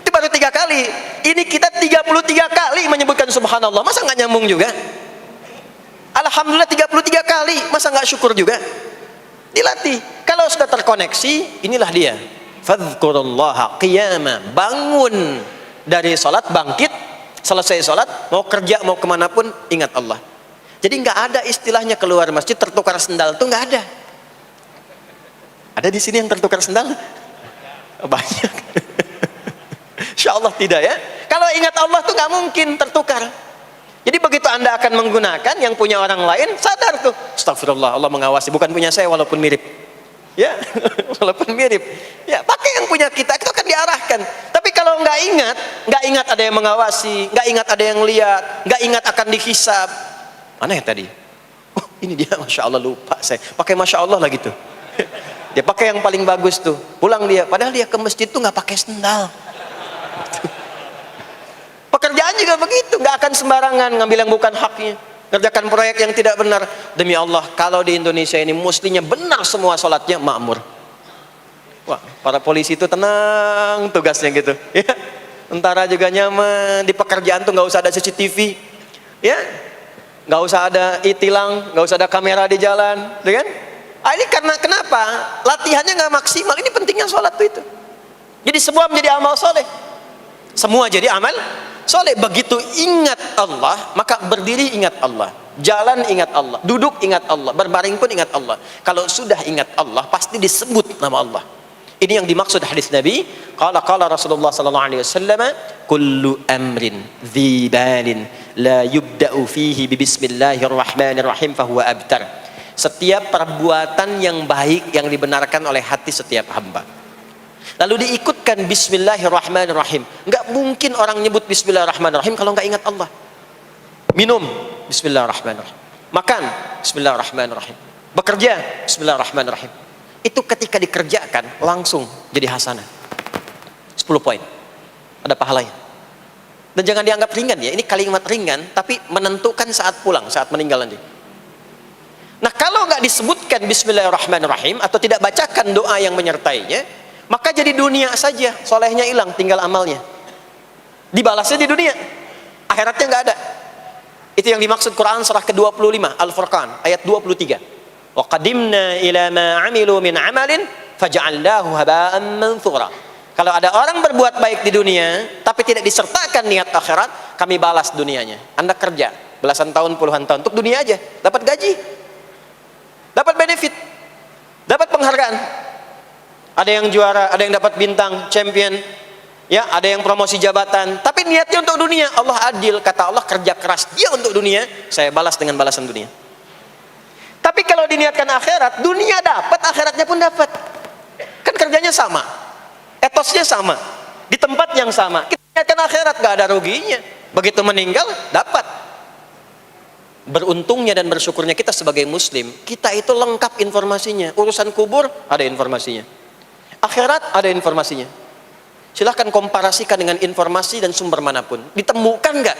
Itu baru 3 kali. Ini kita 33 kali menyebutkan subhanallah. Masa enggak nyambung juga? Alhamdulillah 33 kali. Masa enggak syukur juga? Dilatih. Kalau sudah terkoneksi, inilah dia. Fadhkurullaha qiyama. Bangun dari sholat, bangkit. Selesai sholat, mau kerja, mau kemanapun, ingat Allah. Jadi nggak ada istilahnya keluar masjid tertukar sendal, tuh nggak ada. Ada di sini yang tertukar sendal? Banyak. Insya Allah tidak ya. Kalau ingat Allah tuh nggak mungkin tertukar. Jadi begitu Anda akan menggunakan, yang punya orang lain sadar tuh, astagfirullah, Allah mengawasi, bukan punya saya walaupun mirip. Ya, walaupun mirip. Ya, pakai yang punya kita, itu akan diarahkan. Tapi kalau nggak ingat ada yang mengawasi, nggak ingat ada yang lihat, nggak ingat akan dihisab. Mana ya tadi? Oh, ini dia, masya Allah, lupa saya. Pakai masya Allah lah gitu. Dia pakai yang paling bagus tuh. Pulang dia, padahal dia ke masjid tuh nggak pakai sendal. Pekerjaan juga begitu, nggak akan sembarangan ngambil yang bukan haknya, kerjakan proyek yang tidak benar. Demi Allah, kalau di Indonesia ini mestinya benar semua sholatnya, makmur. Wah, para polisi itu tenang tugasnya gitu, ya. Tentara juga nyaman, di pekerjaan tuh nggak usah ada CCTV, ya, nggak usah ada e-tilang, nggak usah ada kamera di jalan, ya kan? Ini karena kenapa? Latihannya nggak maksimal. Ini pentingnya sholat tuh itu. Jadi semua menjadi amal soleh. Semua jadi amal soleh. Begitu ingat Allah, maka berdiri ingat Allah, jalan ingat Allah, duduk ingat Allah, berbaring pun ingat Allah. Kalau sudah ingat Allah, pasti disebut nama Allah. Ini yang dimaksud hadis Nabi. Qala Rasulullah sallallahu alaihi wasallam, kullu amrin dhi balin la yubda'u fihi bi bismillahirrahmanirrahim fahuwa abtar. Setiap perbuatan yang baik yang dibenarkan oleh hati setiap hamba, lalu diikutkan bismillahirrahmanirrahim. Nggak mungkin orang nyebut bismillahirrahmanirrahim kalau nggak ingat Allah. Minum, bismillahirrahmanirrahim. Makan, bismillahirrahmanirrahim. Bekerja, bismillahirrahmanirrahim. Itu ketika dikerjakan langsung jadi hasanah. 10 poin. Ada pahalanya. Dan jangan dianggap ringan ya. Ini kalimat ringan tapi menentukan saat pulang, saat meninggal nanti. Nah, kalau nggak disebutkan bismillahirrahmanirrahim atau tidak bacakan doa yang menyertainya, maka jadi dunia saja, solehnya hilang, tinggal amalnya. Dibalasnya di dunia, akhiratnya nggak ada. Itu yang dimaksud Quran surah ke-25 Al-Furqan ayat 23. Wa qadimna ila ma 'amilu min 'amalin faj'alnahu haba'an manthura. Kalau ada orang berbuat baik di dunia tapi tidak disertakan niat akhirat, kami balas dunianya. Anda kerja belasan tahun, puluhan tahun untuk dunia aja, dapat gaji, dapat benefit, dapat penghargaan. Ada yang juara, ada yang dapat bintang, champion, ya, ada yang promosi jabatan, tapi niatnya untuk dunia. Allah adil, kata Allah, kerja keras dia untuk dunia, saya balas dengan balasan dunia. Tapi kalau diniatkan akhirat, dunia dapat, akhiratnya pun dapat. Kan kerjanya sama, etosnya sama, di tempat yang sama. Kita niatkan akhirat, gak ada ruginya. Begitu meninggal, dapat. Beruntungnya dan bersyukurnya kita sebagai muslim, kita itu lengkap informasinya. Urusan kubur ada informasinya, akhirat ada informasinya. Silahkan komparasikan dengan informasi dan sumber manapun. Ditemukan nggak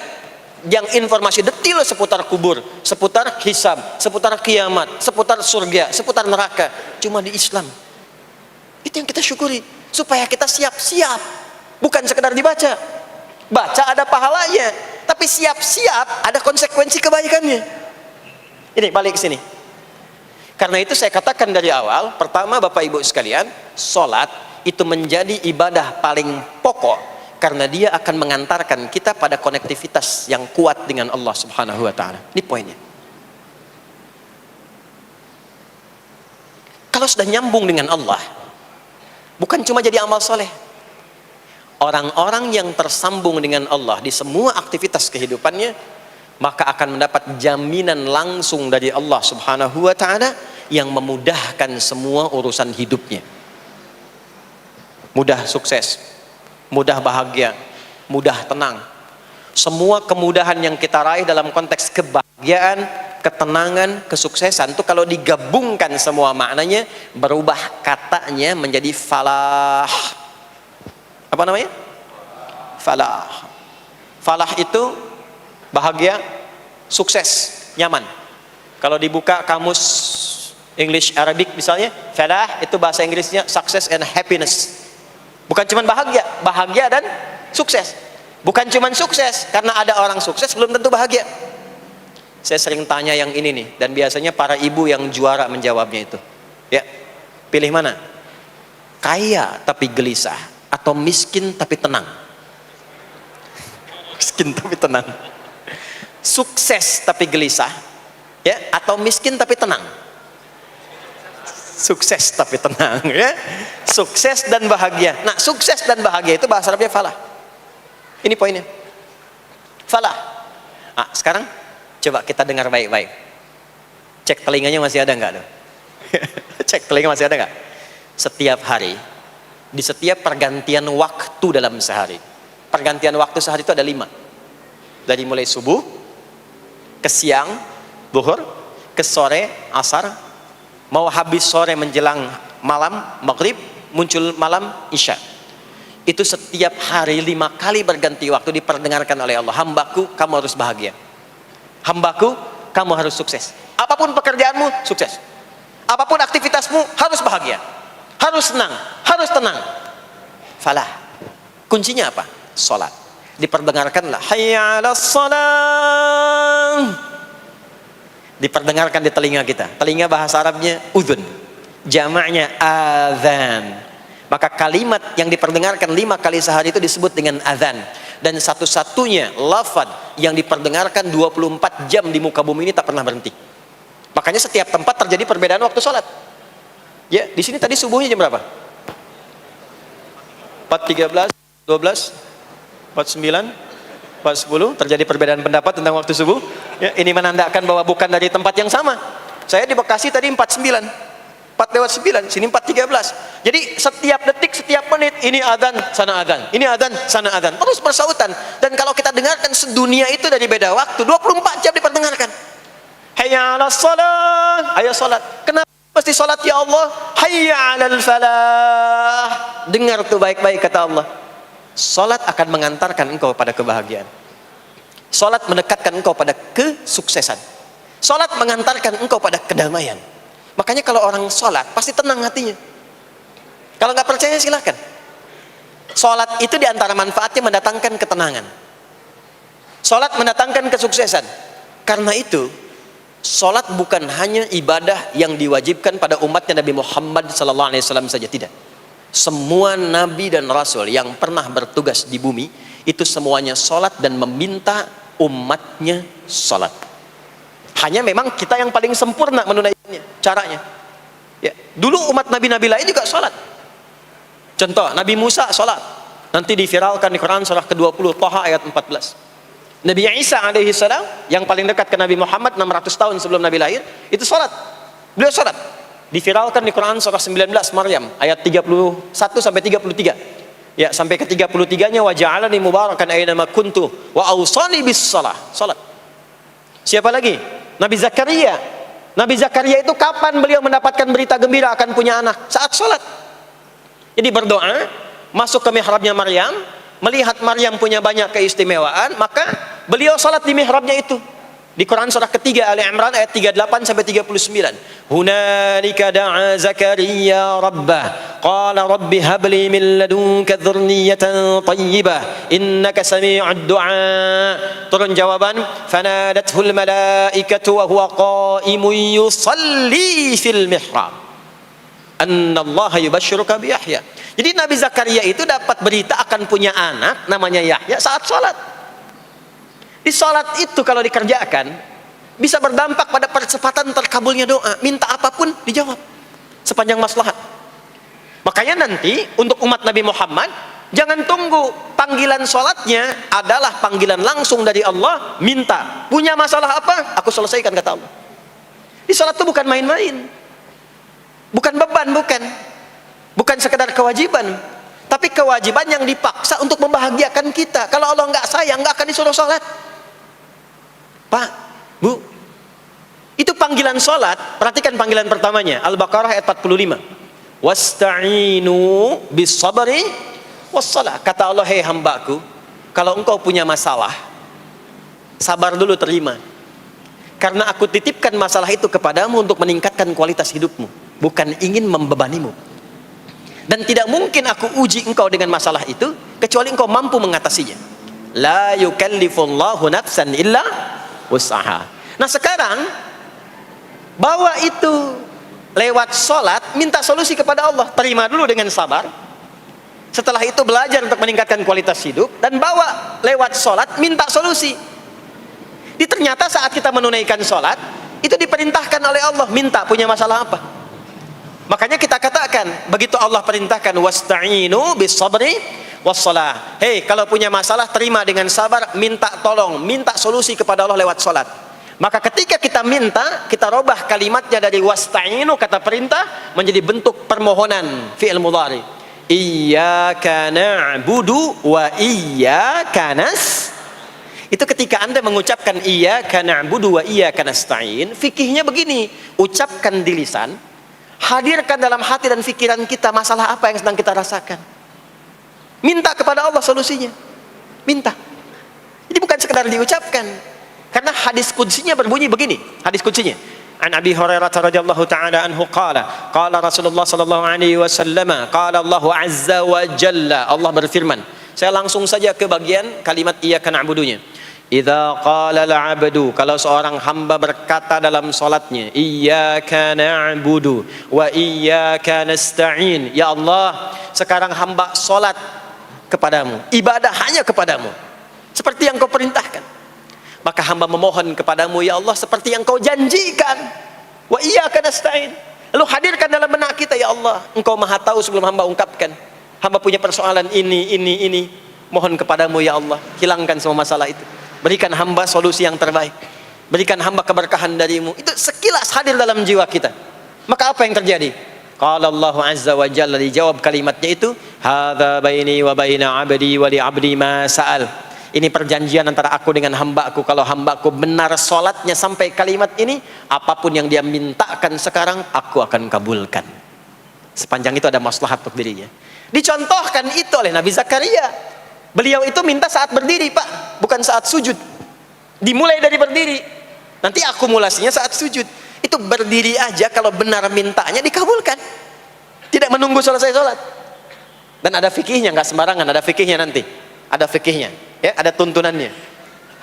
yang informasi detail seputar kubur, seputar hisab, seputar kiamat, seputar surga, seputar neraka? Cuma di Islam. Itu yang kita syukuri, supaya kita siap-siap. Bukan sekedar dibaca, baca ada pahalanya, tapi siap-siap ada konsekuensi kebaikannya. Ini balik ke sini. Karena itu saya katakan dari awal, pertama Bapak Ibu sekalian, sholat itu menjadi ibadah paling pokok karena dia akan mengantarkan kita pada konektivitas yang kuat dengan Allah Subhanahu wa taala. Ini poinnya. Kalau sudah nyambung dengan Allah, bukan cuma jadi amal soleh. Orang-orang yang tersambung dengan Allah di semua aktivitas kehidupannya, maka akan mendapat jaminan langsung dari Allah Subhanahu wa taala yang memudahkan semua urusan hidupnya. Mudah sukses, mudah bahagia, mudah tenang. Semua kemudahan yang kita raih dalam konteks kebahagiaan, ketenangan, kesuksesan itu kalau digabungkan semua maknanya, berubah katanya menjadi falah. Apa namanya? Falah. Falah itu bahagia, sukses, nyaman. Kalau dibuka kamus English Arabic misalnya, falah itu bahasa Inggrisnya success and happiness. Bukan cuma bahagia, bahagia dan sukses. Bukan cuma sukses, karena ada orang sukses belum tentu bahagia. Saya sering tanya yang ini nih, dan biasanya para ibu yang juara menjawabnya itu. Ya, pilih mana? Kaya tapi gelisah, atau miskin tapi tenang? Miskin tapi tenang. Sukses tapi gelisah, Ya, atau miskin tapi tenang. Sukses tapi tenang, ya. Sukses dan bahagia. Nah, sukses dan bahagia itu bahasa Arabnya falah. Ini poinnya. Falah. Nah, sekarang coba kita dengar baik-baik. Cek telinganya masih ada nggak? Cek telinga masih ada nggak? Setiap hari, di setiap pergantian waktu dalam sehari. Pergantian waktu sehari itu ada 5. Dari mulai subuh, ke siang, zuhur, ke sore, asar, mau habis sore menjelang malam, maghrib, muncul malam, isya. Itu setiap hari 5 kali berganti waktu diperdengarkan oleh Allah. Hambaku, kamu harus bahagia. Hambaku, kamu harus sukses. Apapun pekerjaanmu, sukses. Apapun aktivitasmu, harus bahagia. Harus senang, harus tenang. Falah. Kuncinya apa? Salat. Diperdengarkanlah hayya 'alas shalah. Diperdengarkan di telinga kita. Telinga bahasa Arabnya udhun. Jamaknya adzan. Maka kalimat yang diperdengarkan 5 kali sehari itu disebut dengan adzan. Dan satu-satunya lafaz yang diperdengarkan 24 jam di muka bumi ini tak pernah berhenti. Makanya setiap tempat terjadi perbedaan waktu sholat. Ya, di sini tadi subuhnya jam berapa? 4.13, 12, 49, 4.10. Terjadi perbedaan pendapat tentang waktu subuh. Ya, ini menandakan bahwa bukan dari tempat yang sama. Saya di Bekasi tadi 49, 4:09, sini 4:13. Jadi setiap detik, setiap menit ini adzan, sana adzan, ini adzan, sana adzan, terus bersautan. Dan kalau kita dengarkan sedunia itu dari beda waktu, 24 jam diperdengarkan. Hayya 'alas shalah, ayo salat. Kenapa mesti salat ya Allah? Hayya 'alal falah. Dengar tuh baik-baik kata Allah. Salat akan mengantarkan engkau pada kebahagiaan. Salat mendekatkan engkau pada kesuksesan. Salat mengantarkan engkau pada kedamaian. Makanya kalau orang salat pasti tenang hatinya. Kalau nggak percaya silakan. Salat itu diantara manfaatnya mendatangkan ketenangan. Salat mendatangkan kesuksesan. Karena itu salat bukan hanya ibadah yang diwajibkan pada umatnya Nabi Muhammad SAW saja, tidak. Semua nabi dan rasul yang pernah bertugas di bumi itu semuanya salat dan meminta umatnya salat. Hanya memang kita yang paling sempurna menunaikannya, caranya. Ya, dulu umat nabi-nabi lain juga salat. Contoh, Nabi Musa salat. Nanti diviralkan di Quran surah ke-20 Thaha ayat 14. Nabi Isa alaihi salam yang paling dekat ke Nabi Muhammad 600 tahun sebelum Nabi lahir, itu salat. Beliau salat. Diviralkan di Quran surah 19 Maryam ayat 31 sampai 33. Ya, sampai ke 33-nya wa ja'alani mubarakan aina ma kuntu wa awsani bis shalah. Salat. Siapa lagi? Nabi Zakaria. Nabi Zakaria itu kapan beliau mendapatkan berita gembira akan punya anak? Saat salat. Jadi berdoa, masuk ke mihrabnya Maryam, melihat Maryam punya banyak keistimewaan, maka beliau salat di mihrabnya itu. Di Quran surah ketiga Ali Imran ayat 38 sampai 39. Hunalika da'a Zakaria rabbah qala rabbi habli min ladunka dzurriyyatan thayyibah innaka sami'ud du'a. Turun jawaban, fanadathul malaikatu wa huwa qa'imun yusalli fil mihrab anna Allah yubashshiruka bi Yahya. Jadi Nabi Zakaria itu dapat berita akan punya anak namanya Yahya saat salat. Di salat itu kalau dikerjakan bisa berdampak pada percepatan terkabulnya doa. Minta apapun dijawab sepanjang maslahat. Makanya nanti untuk umat Nabi Muhammad jangan tunggu, panggilan salatnya adalah panggilan langsung dari Allah. Minta, punya masalah apa? Aku selesaikan kata Allah. Di salat itu bukan main-main, bukan beban, bukan sekedar kewajiban, tapi kewajiban yang dipaksa untuk membahagiakan kita. Kalau Allah nggak sayang, nggak akan disuruh salat. Pak, Bu, itu panggilan salat. Perhatikan panggilan pertamanya, Al-Baqarah ayat 45. Wasta'inu bis sabri was salah. Kata Allah, hei hambaku, kalau engkau punya masalah, sabar dulu, terima. Karena aku titipkan masalah itu kepadamu untuk meningkatkan kualitas hidupmu, bukan ingin membebanimu. Dan tidak mungkin aku uji engkau dengan masalah itu kecuali engkau mampu mengatasinya. La yukallifullahu nafsan illa wus'aha. Nah sekarang bawa itu lewat sholat, minta solusi kepada Allah. Terima dulu dengan sabar. Setelah itu belajar untuk meningkatkan kualitas hidup, dan bawa lewat sholat, minta solusi. Ternyata saat kita menunaikan sholat, Itu diperintahkan oleh Allah. Minta, punya masalah apa? Makanya kita katakan, begitu Allah perintahkan wasta'inu bis sabri wassalah. Hei, kalau punya masalah terima dengan sabar, minta tolong, minta solusi kepada Allah lewat salat. Maka ketika kita minta, kita robah kalimatnya dari wasta'inu, kata perintah, menjadi bentuk permohonan, fi'il mudhari. Iyyaka na'budu wa iyyaka nas. Itu ketika Anda mengucapkan iyyaka na'budu wa iyyaka nasta'in, fikihnya begini, ucapkan di lisan, hadirkan dalam hati dan pikiran kita masalah apa yang sedang kita rasakan. Minta kepada Allah solusinya. Minta. Jadi bukan sekedar diucapkan. Karena hadis qudsinya berbunyi begini. Hadis qudsinya. An Abi Hurairah radhiyallahu ta'ala anhu qala, qala Rasulullah sallallahu alaihi wasallam, qala Allah azza wa jalla, Allah berfirman. Saya langsung saja ke bagian kalimat iyyaka na'budunya. Idza qala al-'abdu, kalau seorang hamba berkata dalam salatnya, iyyaka na'budu wa iyyaka nasta'in, ya Allah, sekarang hamba salat kepadamu, ibadah hanya kepadamu, seperti yang kau perintahkan. Maka hamba memohon kepadamu, ya Allah, seperti yang kau janjikan. Wa iyyaka nasta'in. Lalu hadirkan dalam benak kita, ya Allah, engkau maha tahu sebelum hamba ungkapkan. Hamba punya persoalan ini. Mohon kepadamu, ya Allah, hilangkan semua masalah itu. Berikan hamba solusi yang terbaik. Berikan hamba keberkahan darimu. Itu sekilas hadir dalam jiwa kita. Maka apa yang terjadi? Qala Allah azza wa jalla, dijawab kalimatnya itu, hadza baini wa baina 'abdi wa li 'abdi ma sa'al. Ini perjanjian antara aku dengan hambaku. Kalau hambaku benar sholatnya sampai kalimat ini, apapun yang dia mintakan sekarang, aku akan kabulkan. Sepanjang itu ada maslahat untuk dirinya. Dicontohkan itu oleh Nabi Zakaria. Beliau itu minta saat berdiri, Pak, bukan saat sujud. Dimulai dari berdiri. Nanti akumulasinya saat sujud. Itu berdiri aja, kalau benar mintanya dikabulkan. Tidak menunggu selesai sholat. Dan ada fikihnya, nggak sembarangan, ada fikihnya nanti. Ada fikihnya, ya, ada tuntunannya.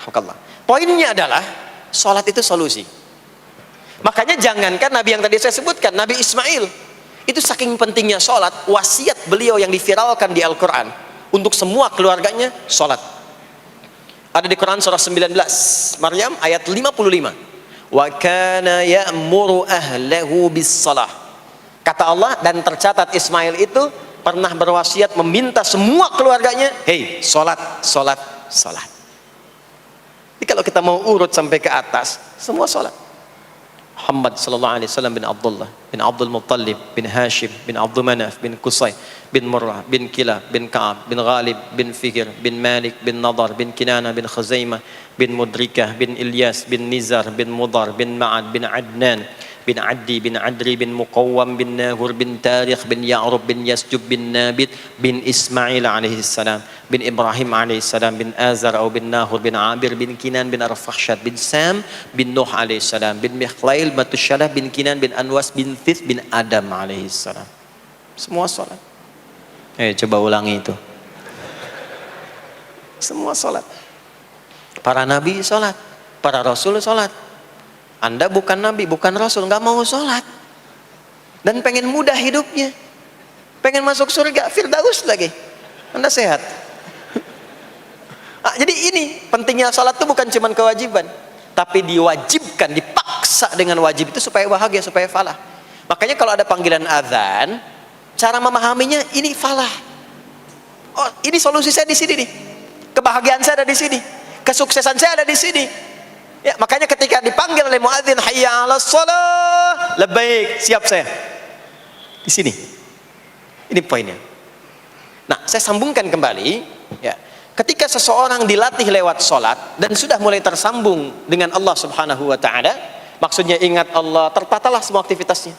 Alhamdulillah. Poinnya adalah sholat itu solusi. Makanya jangankan Nabi yang tadi saya sebutkan, Nabi Ismail, itu saking pentingnya sholat, wasiat beliau yang diviralkan di Al-Quran untuk semua keluarganya, sholat. Ada di Quran surah 19 Maryam ayat 55. Wa kana ya'muru ahlahu bis salah. Kata Allah, dan tercatat Ismail itu pernah berwasiat meminta semua keluarganya, hei, sholat. Jadi kalau kita mau urut sampai ke atas, semua sholat. Muhammad sallallahu alaihi wasallam bin Abdullah bin Abdul Muttalib bin Hashim bin Abdul Manaf bin Qusay bin Murrah bin Kilab bin Ka'ab bin Ghalib bin Fihr bin Malik bin Nadar bin Kinana bin Khuzaimah bin Mudrikah bin Ilyas bin Nizar bin Mudar bin Ma'ad bin Adnan bin Addi bin Adri bin Muqawwam bin Nahur bin Tarikh bin Ya'rub bin Yasjub bin Nabit bin Ismail alaihi salam bin Ibrahim alaihi salam bin Azar atau bin Nahur bin Abir bin Kinan bin Arfakhshad bin Sam bin Nuh alaihi salam bin Mikhlail Matusyalah bin Kinan bin Anwas bin Thith bin Adam alaihi salam. Semua salat. Coba ulangi itu. Semua salat. Para nabi salat, para rasul salat. Anda bukan nabi, bukan rasul, nggak mau sholat dan pengen mudah hidupnya, pengen masuk surga Firdaus lagi, Anda sehat. Jadi ini pentingnya sholat itu bukan cuma kewajiban, tapi diwajibkan, dipaksa dengan wajib itu supaya bahagia, supaya falah. Makanya kalau ada panggilan azan, cara memahaminya ini falah. Oh, ini solusi saya di sini nih, kebahagiaan saya ada di sini, kesuksesan saya ada di sini. Ya, makanya ketika dipanggil oleh muadzin, hayya 'alas shalah, labbaik, siap saya. Di sini. Ini poinnya. Nah, saya sambungkan kembali, ya. Ketika seseorang dilatih lewat salat dan sudah mulai tersambung dengan Allah Subhanahu wa taala, maksudnya ingat Allah, tertatalah semua aktivitasnya.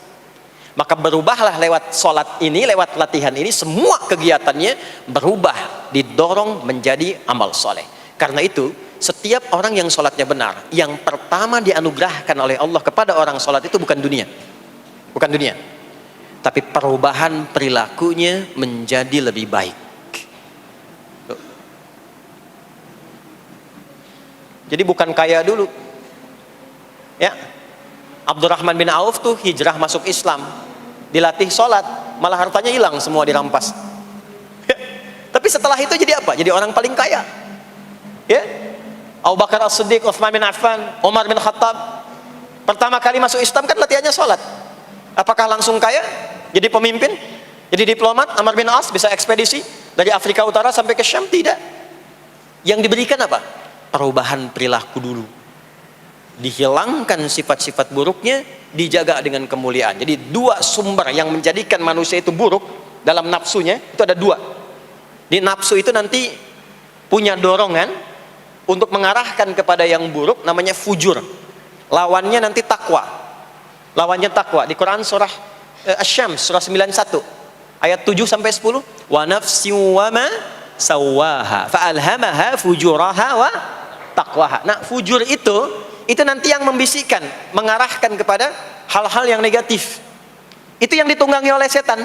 Maka berubahlah lewat salat ini, lewat latihan ini, semua kegiatannya berubah, didorong menjadi amal soleh. Karena itu, setiap orang yang sholatnya benar, yang pertama dianugerahkan oleh Allah kepada orang sholat itu bukan dunia, tapi perubahan perilakunya menjadi lebih baik. Jadi bukan kaya dulu, ya. Abdurrahman bin Auf tuh hijrah masuk Islam, dilatih sholat, malah hartanya hilang semua dirampas. Tapi setelah itu jadi apa? Jadi orang paling kaya, ya. Abu Bakar As-Siddiq, Utsman bin Affan, Umar bin Khattab, Pertama kali masuk Islam kan latihannya sholat. Apakah langsung kaya? Jadi pemimpin? Jadi diplomat? Amr bin As bisa ekspedisi dari Afrika Utara sampai ke Syam? Tidak. Yang diberikan apa? Perubahan perilaku dulu. Dihilangkan sifat-sifat buruknya, dijaga dengan kemuliaan. Jadi dua sumber yang menjadikan manusia itu buruk dalam nafsunya, itu ada dua. Di nafsu itu nanti punya dorongan untuk mengarahkan kepada yang buruk, namanya fujur. Lawannya nanti takwa. Lawannya takwa. Di Quran surah Asy-Syams surah 91 ayat 7 sampai 10, wa nafsin wa ma sawaha fa alhamaha fujuraha wa taqwaha. Nah, fujur itu nanti yang membisikkan, mengarahkan kepada hal-hal yang negatif. Itu yang ditunggangi oleh setan.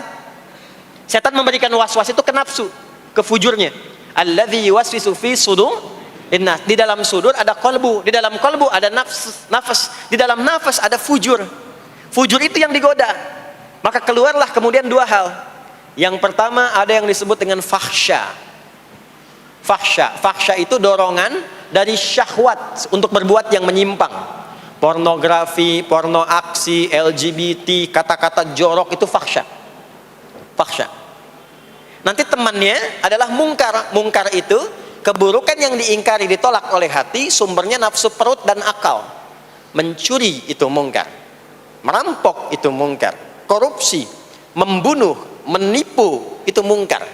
Setan memberikan was-was itu ke nafsu, ke fujurnya. Alladzi yuwaswisu fi sudur. Di dalam sudur ada qalbu, di dalam qalbu ada nafas, di dalam nafas ada fujur. Fujur itu yang digoda. Maka keluarlah kemudian dua hal. Yang pertama ada yang disebut dengan fahsya. Fahsya itu dorongan dari syahwat untuk berbuat yang menyimpang. Pornografi, porno aksi, LGBT, kata-kata jorok, itu fahsya. Nanti temannya adalah mungkar. Mungkar itu keburukan yang diingkari, ditolak oleh hati, sumbernya nafsu perut dan akal. Mencuri itu mungkar, merampok itu mungkar, korupsi, membunuh, menipu itu mungkar.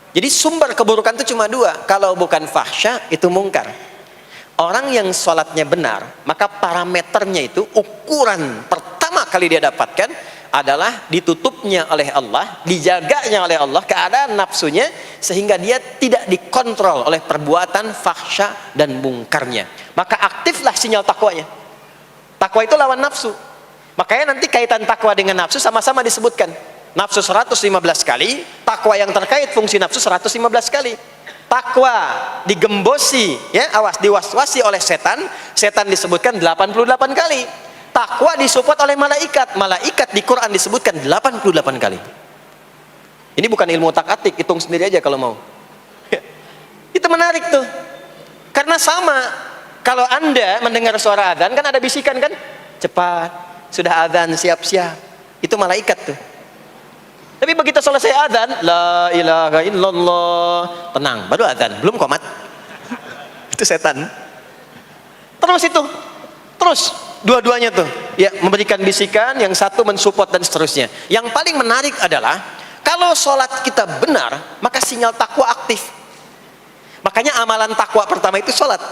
Jadi sumber keburukan itu cuma dua. Kalau bukan fahsya itu mungkar. Orang yang sholatnya benar, maka parameternya itu, ukuran pertama kali dia dapatkan adalah ditutupnya oleh Allah, dijaganya oleh Allah keadaan nafsunya, sehingga dia tidak dikontrol oleh perbuatan fahsya dan mungkarnya. Maka aktiflah sinyal takwanya. Takwa itu lawan nafsu. Makanya nanti kaitan takwa dengan nafsu sama-sama disebutkan. Nafsu 115 kali, takwa yang terkait fungsi nafsu 115 kali. Takwa digembosi, ya, awas, diwaswasi oleh setan, setan disebutkan 88 kali. Takwa disupport oleh malaikat. Malaikat di Quran disebutkan 88 kali. Ini bukan ilmu tak-atik, hitung sendiri aja kalau mau. Itu menarik tuh. Karena sama, kalau Anda mendengar suara adzan kan ada bisikan kan? Cepat, sudah adzan, siap-siap. Itu malaikat tuh. Tapi begitu selesai adzan, la ilaha illallah, tenang, baru adzan, belum qomat. Itu setan. Terus dua-duanya tuh ya memberikan bisikan, yang satu mensupport dan seterusnya. Yang paling menarik adalah kalau sholat kita benar, maka sinyal takwa aktif. Makanya amalan takwa pertama itu sholat.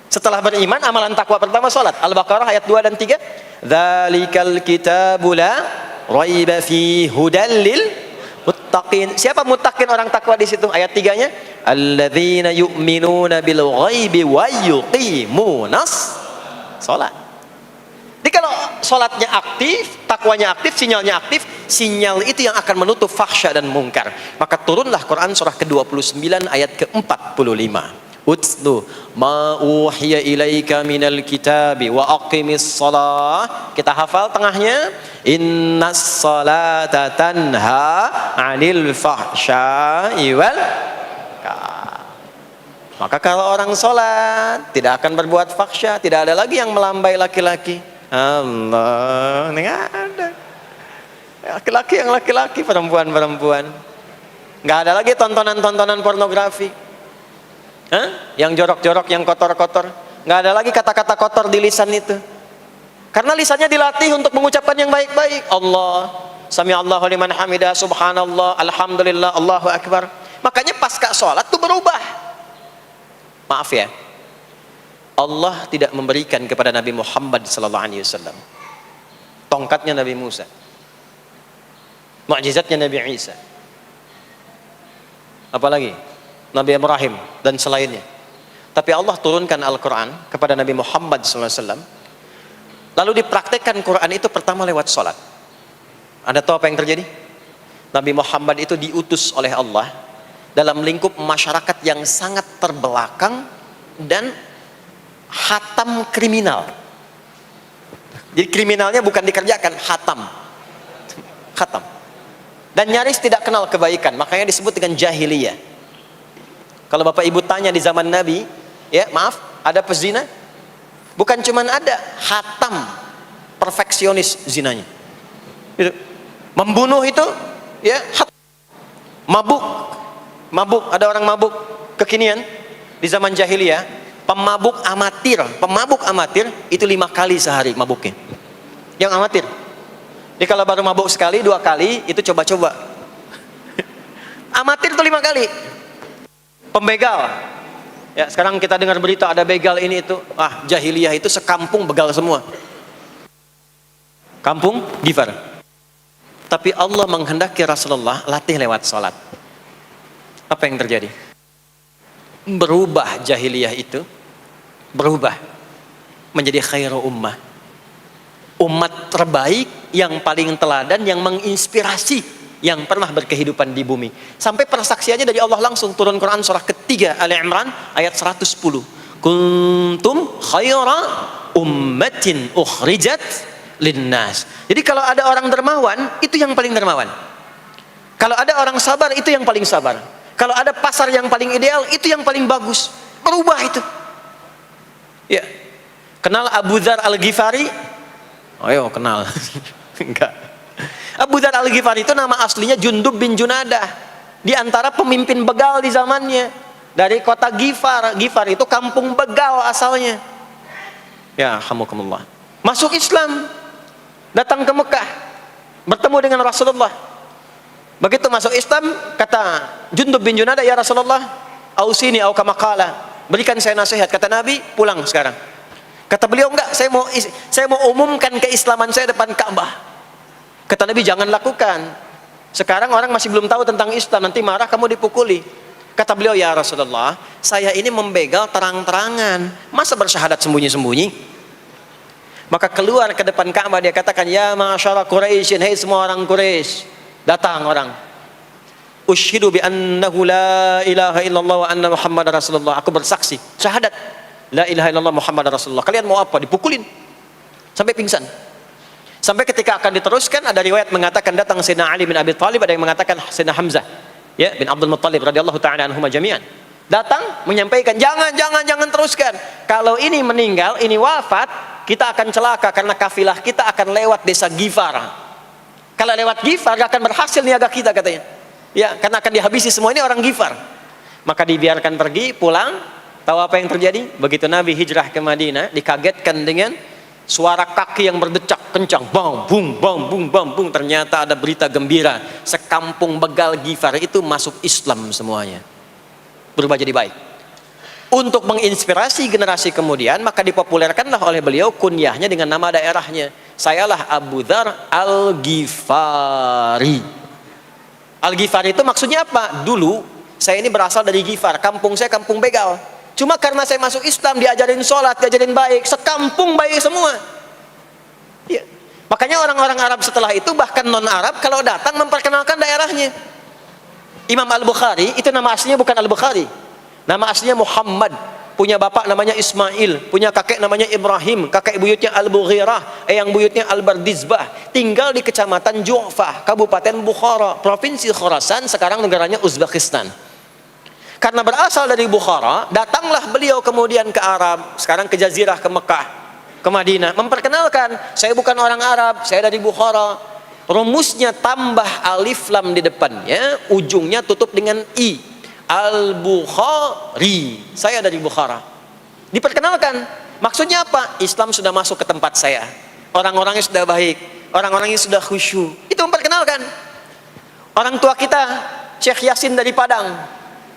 Setelah beriman, amalan takwa pertama sholat. Al-Baqarah ayat 2 dan 3, dzalikal kitabu la raiba fi hudal lil muttaqin. Siapa muttaqin, orang takwa di situ? Ayat 3-nya, alladzina yu'minuna bil ghaibi wa yuqimunas sholat. Jadi kalau sholatnya aktif, takwanya aktif, sinyalnya aktif, sinyal itu yang akan menutup fahsya dan mungkar. Maka turunlah Quran surah ke-29 ayat ke-45. Utlu ma uhiya ilaika minal kitabi wa aqimis shalah. Kita hafal tengahnya, innas salata tanha 'anil fahsya'i wal munkar. Maka kalau orang sholat tidak akan berbuat fahsya, tidak ada lagi yang melambai laki-laki. Allah, ini ada laki-laki yang laki-laki, perempuan-perempuan. Nggak ada lagi tontonan-tontonan pornografi, yang jorok-jorok, yang kotor-kotor. Nggak ada lagi kata-kata kotor di lisan itu, karena lisannya dilatih untuk mengucapkan yang baik-baik. Allah, sami Allahu liman hamidah, subhanallah, alhamdulillah, Allahu akbar. Makanya pasca sholat tuh berubah. Maaf ya, Allah tidak memberikan kepada Nabi Muhammad SAW tongkatnya Nabi Musa, mukjizatnya Nabi Isa, apalagi Nabi Ibrahim dan selainnya. Tapi Allah turunkan Al-Quran kepada Nabi Muhammad SAW, lalu dipraktekkan Quran itu pertama lewat sholat. Anda tahu apa yang terjadi? Nabi Muhammad itu diutus oleh Allah dalam lingkup masyarakat yang sangat terbelakang dan hatam kriminal. Jadi kriminalnya bukan dikerjakan, hatam. Dan nyaris tidak kenal kebaikan, makanya disebut dengan jahiliyah. Kalau Bapak Ibu tanya di zaman Nabi, ya maaf, ada pezina? Bukan cuman ada, hatam, perfeksionis zinanya. Itu. Membunuh itu, ya, mabuk, ada orang mabuk kekinian di zaman jahiliyah, pemabuk amatir itu 5 kali sehari mabuknya. Yang amatir. Jadi kalau baru mabuk sekali, 2 kali, itu coba-coba. Amatir itu 5 kali. Pembegal. Ya, sekarang kita dengar berita ada begal ini itu. Jahiliyah itu sekampung begal semua. Kampung Gifar. Tapi Allah menghendaki Rasulullah latih lewat salat. Apa yang terjadi? Berubah jahiliyah itu, berubah menjadi khairu ummah. Umat terbaik yang paling teladan, yang menginspirasi, yang pernah berkehidupan di bumi. Sampai persaksiannya dari Allah langsung, turun Quran surah ketiga Ali Imran ayat 110. Kuntum khaira ummatin ukhrijat linnas. Jadi kalau ada orang dermawan, itu yang paling dermawan. Kalau ada orang sabar, itu yang paling sabar. Kalau ada pasar yang paling ideal, itu yang paling bagus. Berubah itu. Ya. Kenal Abu Dzar Al-Ghifari? Ayo kenal. Enggak. Abu Dzar Al-Ghifari itu nama aslinya Jundub bin Junadah. Di antara pemimpin begal di zamannya. Dari kota Ghifar. Ghifar itu kampung begal asalnya. Ya, alhamdulillah. Masuk Islam. Datang ke Mekah. Bertemu dengan Rasulullah. Begitu masuk Islam, kata Jundub bin Junadah, ya Rasulullah, ausini au kama qala, berikan saya nasihat. Kata Nabi, pulang sekarang. Kata beliau, enggak, saya mau umumkan keislaman saya depan Ka'bah. Kata Nabi, jangan lakukan. Sekarang orang masih belum tahu tentang Islam, nanti marah kamu dipukuli. Kata beliau, ya Rasulullah, saya ini membegal terang-terangan, masa bersyahadat sembunyi-sembunyi? Maka keluar ke depan Ka'bah, dia katakan, ya ma'asyara Quraisyin, hai semua orang Quraisy. Datang orang. Usyhidu bi annahu la ilaha illallah wa anna Muhammadar Rasulullah. Aku bersaksi, syahadat la ilaha illallah Muhammadar Rasulullah. Kalian mau apa? Dipukulin sampai pingsan. Sampai ketika akan diteruskan, ada riwayat mengatakan datang Sayyidina Ali bin Abi Thalib, ada yang mengatakan Sayyidina Hamzah, ya, bin Abdul Muttalib radhiyallahu ta'ala anhuma jami'an. Datang menyampaikan, jangan teruskan. Kalau ini meninggal, ini wafat, kita akan celaka karena kafilah kita akan lewat desa Ghifar. Kalau lewat Ghifar gak akan berhasil niaga kita, katanya. Ya, karena akan dihabisi semua ini orang Ghifar. Maka dibiarkan pergi, pulang. Tahu apa yang terjadi? Begitu Nabi hijrah ke Madinah, dikagetkan dengan suara kaki yang berdecak kencang, bang bung bang bung bang bung. Ternyata ada berita gembira, sekampung begal Ghifar itu masuk Islam semuanya, berubah jadi baik. Untuk menginspirasi generasi kemudian, maka dipopulerkanlah oleh beliau kunyahnya dengan nama daerahnya. Sayalah Abu Dzar Al-Ghifari. Al-Ghifari itu maksudnya apa? Dulu saya ini berasal dari Ghifar, kampung saya kampung begal. Cuma karena saya masuk Islam, diajarin sholat, diajarin baik, sekampung baik semua. Ya. Makanya orang-orang Arab setelah itu, bahkan non-Arab, kalau datang memperkenalkan daerahnya. Imam Al-Bukhari, itu nama aslinya bukan Al-Bukhari. Nama aslinya Muhammad. Punya bapak namanya Ismail, punya kakek namanya Ibrahim, kakek buyutnya Al-Bughirah, yang buyutnya Al-Bardizbah. Tinggal di kecamatan Ju'fah, Kabupaten Bukhara, Provinsi Khorasan, sekarang negaranya Uzbekistan. Karena berasal dari Bukhara, datanglah beliau kemudian ke Arab, sekarang ke Jazirah, ke Mekah, ke Madinah, memperkenalkan, saya bukan orang Arab, saya dari Bukhara. Rumusnya tambah alif lam di depannya, ujungnya tutup dengan i. Al-Bukhari, saya dari Bukhara. Diperkenalkan, maksudnya apa? Islam sudah masuk ke tempat saya, orang-orangnya sudah baik, orang-orangnya sudah khusyuk. Itu memperkenalkan. Orang tua kita Syekh Yasin dari Padang,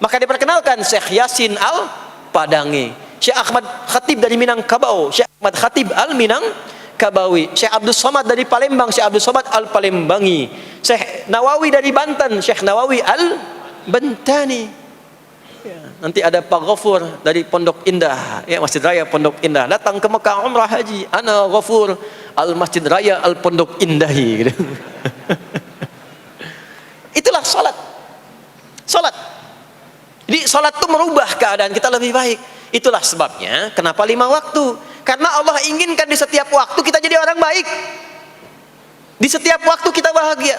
maka diperkenalkan Syekh Yasin Al-Padangi. Syekh Ahmad Khatib dari Minangkabau, Syekh Ahmad Khatib Al-Minangkabawi. Syekh Abdul Somad dari Palembang, Syekh Abdul Somad Al-Palembangi. Syekh Nawawi dari Banten, Syekh Nawawi Al-Bantani. Ya, nanti ada Pak Ghafur dari Pondok Indah, ya, Masjid Raya Pondok Indah, datang ke Mekah umrah haji, ana Ghafur al Masjid Raya al Pondok Indahi, gitu. Itulah salat. Jadi salat itu merubah keadaan kita lebih baik. Itulah sebabnya kenapa 5 waktu, karena Allah inginkan di setiap waktu kita jadi orang baik, di setiap waktu kita bahagia,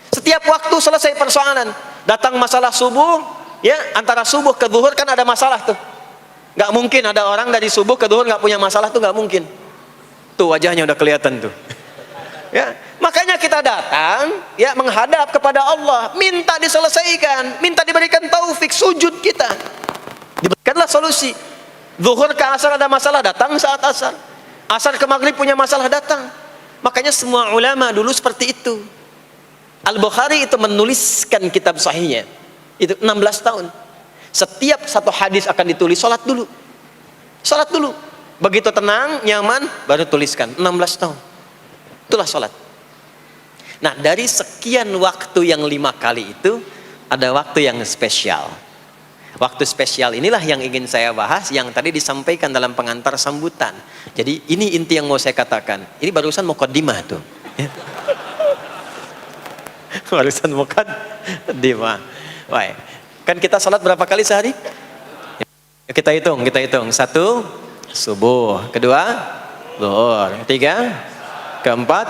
setiap waktu selesai persoalan. Datang masalah subuh, ya, antara subuh ke zuhur kan ada masalah tuh. Nggak mungkin ada orang dari subuh ke zuhur nggak punya masalah, tuh nggak mungkin. Tuh wajahnya udah kelihatan tuh. Ya, makanya kita datang ya menghadap kepada Allah, minta diselesaikan, minta diberikan taufik, sujud kita. Diberikanlah solusi. Zuhur ke asar ada masalah, datang saat asar. Asar ke maghrib punya masalah, datang. Makanya semua ulama dulu seperti itu. Al-Bukhari itu menuliskan kitab sahihnya itu 16 tahun. Setiap satu hadis akan ditulis, sholat dulu. Sholat dulu. Begitu tenang, nyaman, baru tuliskan. 16 tahun. Itulah sholat. Nah, dari sekian waktu yang 5 kali itu, ada waktu yang spesial. Waktu spesial inilah yang ingin saya bahas, yang tadi disampaikan dalam pengantar sambutan. Jadi ini inti yang mau saya katakan. Ini barusan muqaddimah tuh. Barusan muqaddimah. Baik. Kan kita sholat berapa kali sehari? Kita hitung. 1, subuh. 2, zuhur. 3, keempat,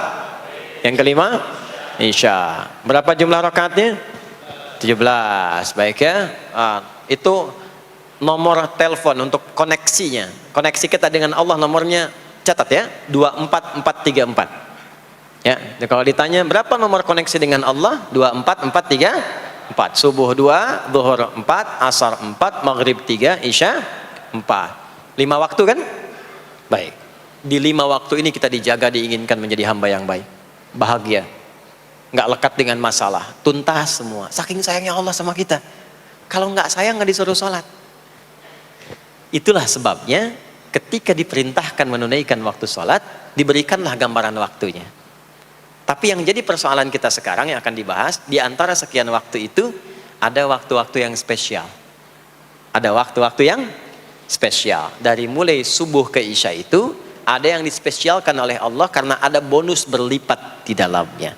yang kelima, isya. Berapa jumlah rakaatnya? 17. Baik ya. Itu nomor telepon untuk koneksinya. Koneksi kita dengan Allah nomornya catat ya. 24434. Ya. Kalau ditanya berapa nomor koneksi dengan Allah? 24434. Subuh 2, zuhur 4, asar 4, maghrib 3, isya 4. 5 waktu kan? Baik. Di 5 waktu ini kita dijaga, diinginkan menjadi hamba yang baik, bahagia, nggak lekat dengan masalah, tuntas semua. Saking sayangnya Allah sama kita. Kalau nggak sayang nggak disuruh sholat. Itulah sebabnya ketika diperintahkan menunaikan waktu sholat, diberikanlah gambaran waktunya. Tapi yang jadi persoalan kita sekarang yang akan dibahas, di antara sekian waktu itu, ada waktu-waktu yang spesial. Ada waktu-waktu yang spesial. Dari mulai subuh ke isya itu, ada yang dispesialkan oleh Allah karena ada bonus berlipat di dalamnya.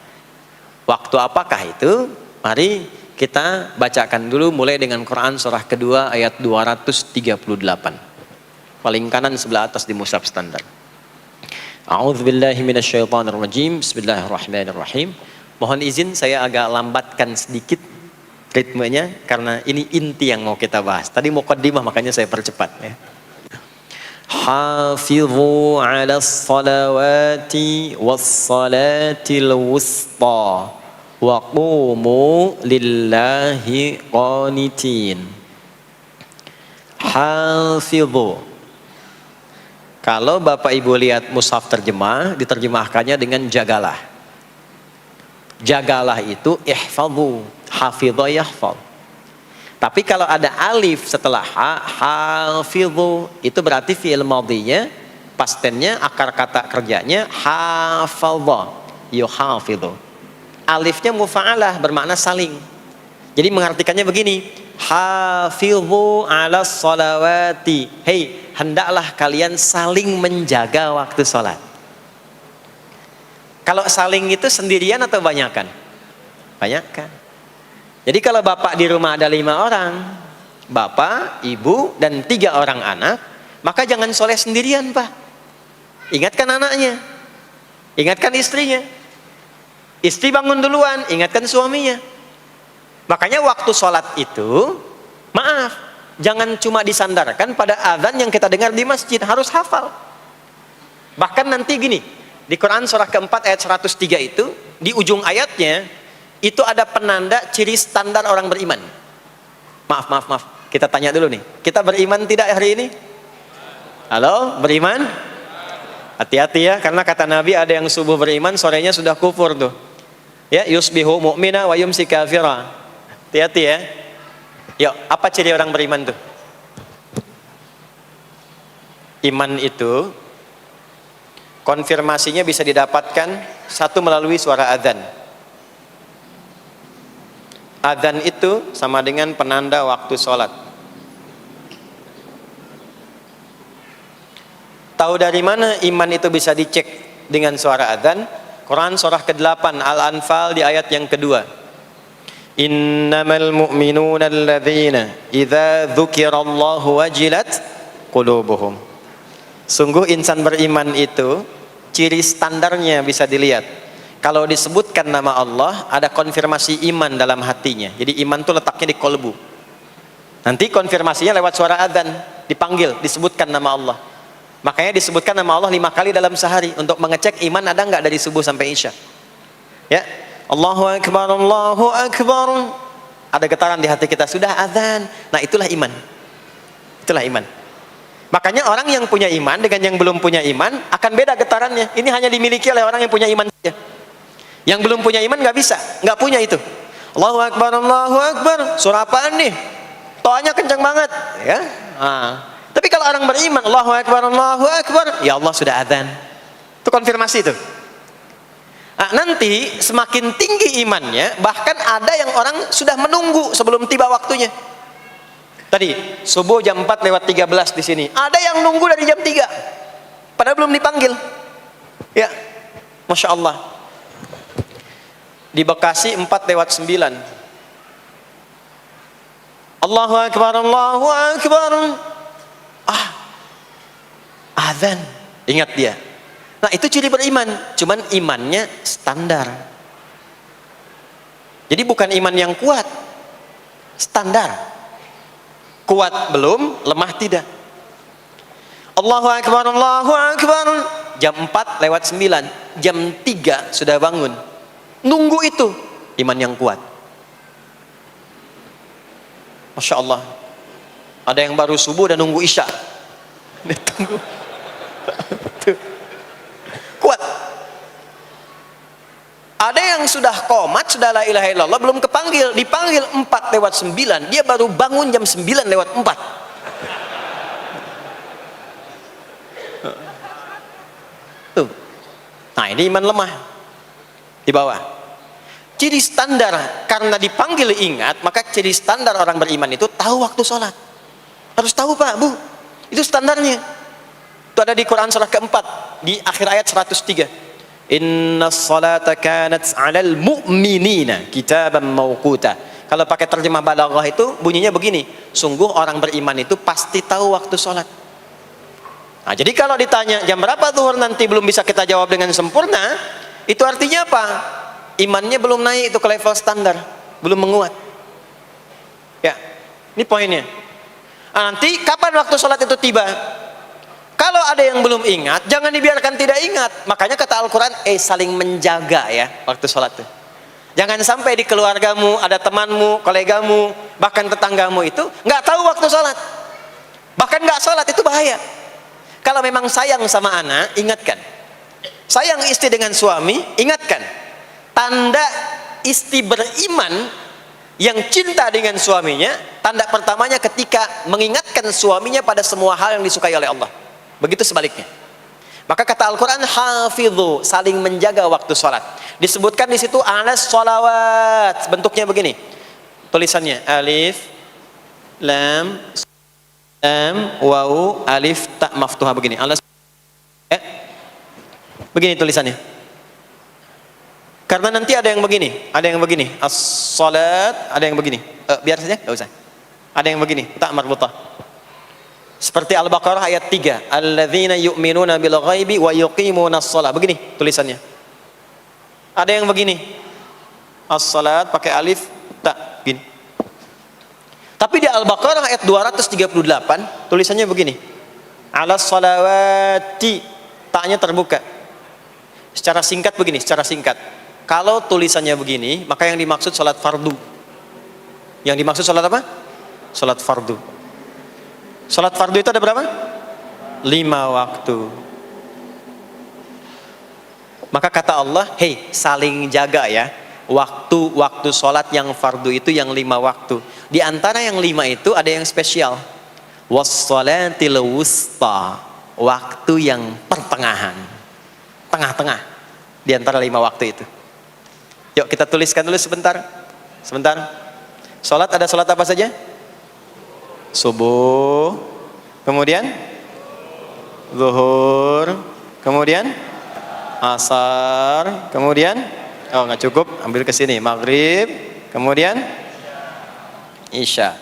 Waktu apakah itu? Mari kita bacakan dulu mulai dengan Quran surah kedua ayat 238. Paling kanan sebelah atas di mushaf standar. A'udzubillahi minasyaitonirrajim. Bismillahirrahmanirrahim. Mohon izin saya agak lambatkan sedikit ritmenya karena ini inti yang mau kita bahas. Tadi muqaddimah makanya saya percepat ya. Hafizu 'alas salawati was-salatil wusta wa qumu lillahi qanitin. Hafizu. Kalau Bapak Ibu lihat mushaf terjemah, diterjemahkannya dengan jagalah. Jagalah itu ihfazu, hafidha yahfaz. Tapi kalau ada alif setelah hafizu, itu berarti fi'il madhinya, past tense-nya, akar kata kerjanya hafadha, yuhafidhu. Alifnya mufa'alah, bermakna saling. Jadi mengartikannya begini, hafizu 'alas salawati. Hei, hendaklah kalian saling menjaga waktu sholat. Kalau saling itu sendirian atau banyakan? Banyakan. Jadi kalau bapak di rumah ada 5 orang, bapak, ibu, dan 3 orang anak, maka jangan sholat sendirian pak. Ingatkan anaknya, ingatkan istrinya. Istri bangun duluan, ingatkan suaminya. Makanya waktu sholat itu, maaf, jangan cuma disandarkan pada azan yang kita dengar di masjid, harus hafal. Bahkan nanti gini, di Quran surah keempat ayat 103 itu, di ujung ayatnya, itu ada penanda ciri standar orang beriman. Maaf, kita tanya dulu nih, kita beriman tidak hari ini? Halo, beriman? Hati-hati ya, karena kata Nabi ada yang subuh beriman, sorenya sudah kufur tuh. Ya, yusbihu mu'mina wa yumsi kafira. Hati-hati ya. Yuk, apa ciri orang beriman tuh? Iman itu konfirmasinya bisa didapatkan satu melalui suara azan. Azan itu sama dengan penanda waktu sholat. Tahu dari mana iman itu bisa dicek dengan suara azan? Quran surah ke-8 Al-Anfal di ayat yang kedua. Innamal mu'minuna alladzina idza dzukirallahu wajilat qulubuhum. Sungguh insan beriman itu ciri standarnya bisa dilihat. Kalau disebutkan nama Allah, ada konfirmasi iman dalam hatinya. Jadi iman itu letaknya di kolbu. Nanti konfirmasinya lewat suara adzan, dipanggil, disebutkan nama Allah. Makanya disebutkan nama Allah 5 kali dalam sehari untuk mengecek iman ada nggak dari subuh sampai isya. Ya, Allahu Akbar, Allahu Akbar. Ada getaran di hati kita, sudah adzan. Nah, itulah iman. Itulah iman. Makanya orang yang punya iman dengan yang belum punya iman akan beda getarannya. Ini hanya dimiliki oleh orang yang punya iman saja. Yang belum punya iman nggak bisa, nggak punya itu. Allahu Akbar, Allahu Akbar. Surah apaan nih? Toanya kencang banget, ya. Tapi kalau orang beriman, Allahu Akbar, Allahu Akbar, ya Allah sudah adzan. Itu konfirmasi itu. Nanti semakin tinggi imannya, bahkan ada yang orang sudah menunggu sebelum tiba waktunya. Tadi subuh jam 4:13 di sini. Ada yang nunggu dari jam 3, padahal belum dipanggil. Ya, masya Allah. Di Bekasi 4:09. Allahu Akbar, Allahu Akbar. Azan. Ingat dia. Nah, itu ciri beriman. Cuman imannya standar. Jadi bukan iman yang kuat. Standar. Kuat belum, lemah tidak. Allahu Akbar, Allahu Akbar. Jam 4:09. Jam 3 sudah bangun. Nunggu itu. Iman yang kuat. Masya Allah. Ada yang baru subuh dan nunggu isya. Tunggu. Kuat. Ada yang sudah qomat, sudah la ilaha illallah, belum kepanggil, dipanggil 4:09, dia baru bangun jam 9:04. Tuh. Nah, ini iman lemah di bawah. Ciri standar, karena dipanggil ingat, maka ciri standar orang beriman itu tahu waktu sholat. Harus tahu Pak, Bu, itu standarnya. Itu ada di Quran surah keempat, di akhir ayat 103. Inna salata kanat 'alal mu'minina kitaban mawquta. Kalau pakai terjemah balaghah itu bunyinya begini, sungguh orang beriman itu pasti tahu waktu sholat. Nah, jadi kalau ditanya jam berapa zuhur nanti belum bisa kita jawab dengan sempurna, itu artinya apa? Imannya belum naik itu ke level standar, belum menguat. Ya, ini poinnya. Nanti kapan waktu sholat itu tiba? Kalau ada yang belum ingat, jangan dibiarkan tidak ingat. Makanya kata Al-Quran, saling menjaga ya waktu sholat itu. Jangan sampai di keluargamu, ada temanmu, kolegamu, bahkan tetanggamu itu nggak tahu waktu sholat. Bahkan nggak sholat, itu bahaya. Kalau memang sayang sama anak, ingatkan. Sayang istri dengan suami, ingatkan. Tanda istri beriman yang cinta dengan suaminya, tanda pertamanya ketika mengingatkan suaminya pada semua hal yang disukai oleh Allah. Begitu sebaliknya. Maka kata Al-Quran, hafidhu, saling menjaga waktu sholat. Disebutkan di situ alas sholawat, bentuknya begini. Tulisannya alif, lam, waw, alif, ta maftuha begini. Alas, begini tulisannya. Karena nanti ada yang begini, as-salat, ada yang begini. Biar saja, enggak usah. Ada yang begini, ta marbutah. Seperti Al-Baqarah ayat 3, alladzina yu'minuna bil ghaibi wa yuqimunas shalah. Begini tulisannya. Ada yang begini, as-salat pakai alif, ta, gini. Tapi di Al-Baqarah ayat 238 tulisannya begini, alas salawati, taknya terbuka. Secara singkat begini, secara singkat. Kalau tulisannya begini, maka yang dimaksud salat fardu. Yang dimaksud salat apa? Salat fardu. Salat fardu itu ada berapa? 5 waktu. Maka kata Allah, hei, saling jaga ya. Waktu salat yang fardu itu yang 5 waktu. Di antara yang 5 itu ada yang spesial. Was-salatil wusta, waktu yang pertengahan. Tengah-tengah di antara 5 waktu itu. Yuk kita tuliskan dulu sebentar. Salat ada salat apa saja? Subuh, kemudian zuhur, kemudian asar, kemudian nggak cukup, ambil ke sini, maghrib, kemudian isya.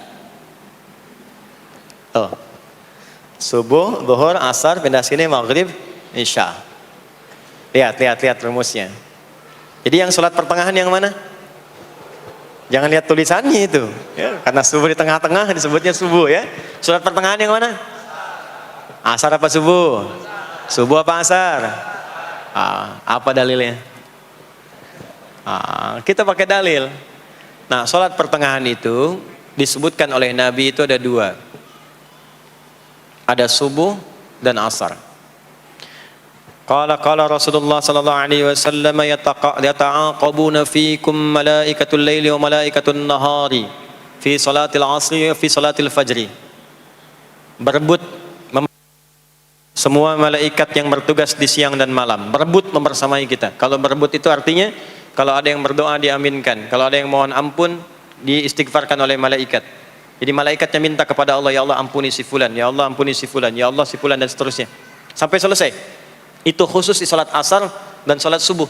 Subuh, zuhur, asar, pindah sini, maghrib, isya. Lihat rumusnya. Jadi yang sholat pertengahan yang mana? Jangan lihat tulisannya itu, ya, karena subuh di tengah-tengah disebutnya subuh ya. Surat pertengahan yang mana? Asar apa subuh? Subuh apa asar? Apa dalilnya? Kita pakai dalil. Nah, sholat pertengahan itu disebutkan oleh Nabi itu ada dua. Ada subuh dan asar. Qala Rasulullah sallallahu alaihi wasallam yata'aqabuna fiikum malaikatul laili wa malaikatun nahari fi salatil asri wa fi salatil fajri. Berebut semua malaikat yang bertugas di siang dan malam, berebut membersamai kita. Kalau berebut itu artinya kalau ada yang berdoa diaminkan, kalau ada yang mohon ampun diistighfarkan oleh malaikat. Jadi malaikatnya minta kepada Allah, ya Allah ampuni si fulan, ya Allah ampuni si fulan, ya Allah si fulan, dan seterusnya sampai selesai. Itu khusus di salat asar dan salat subuh.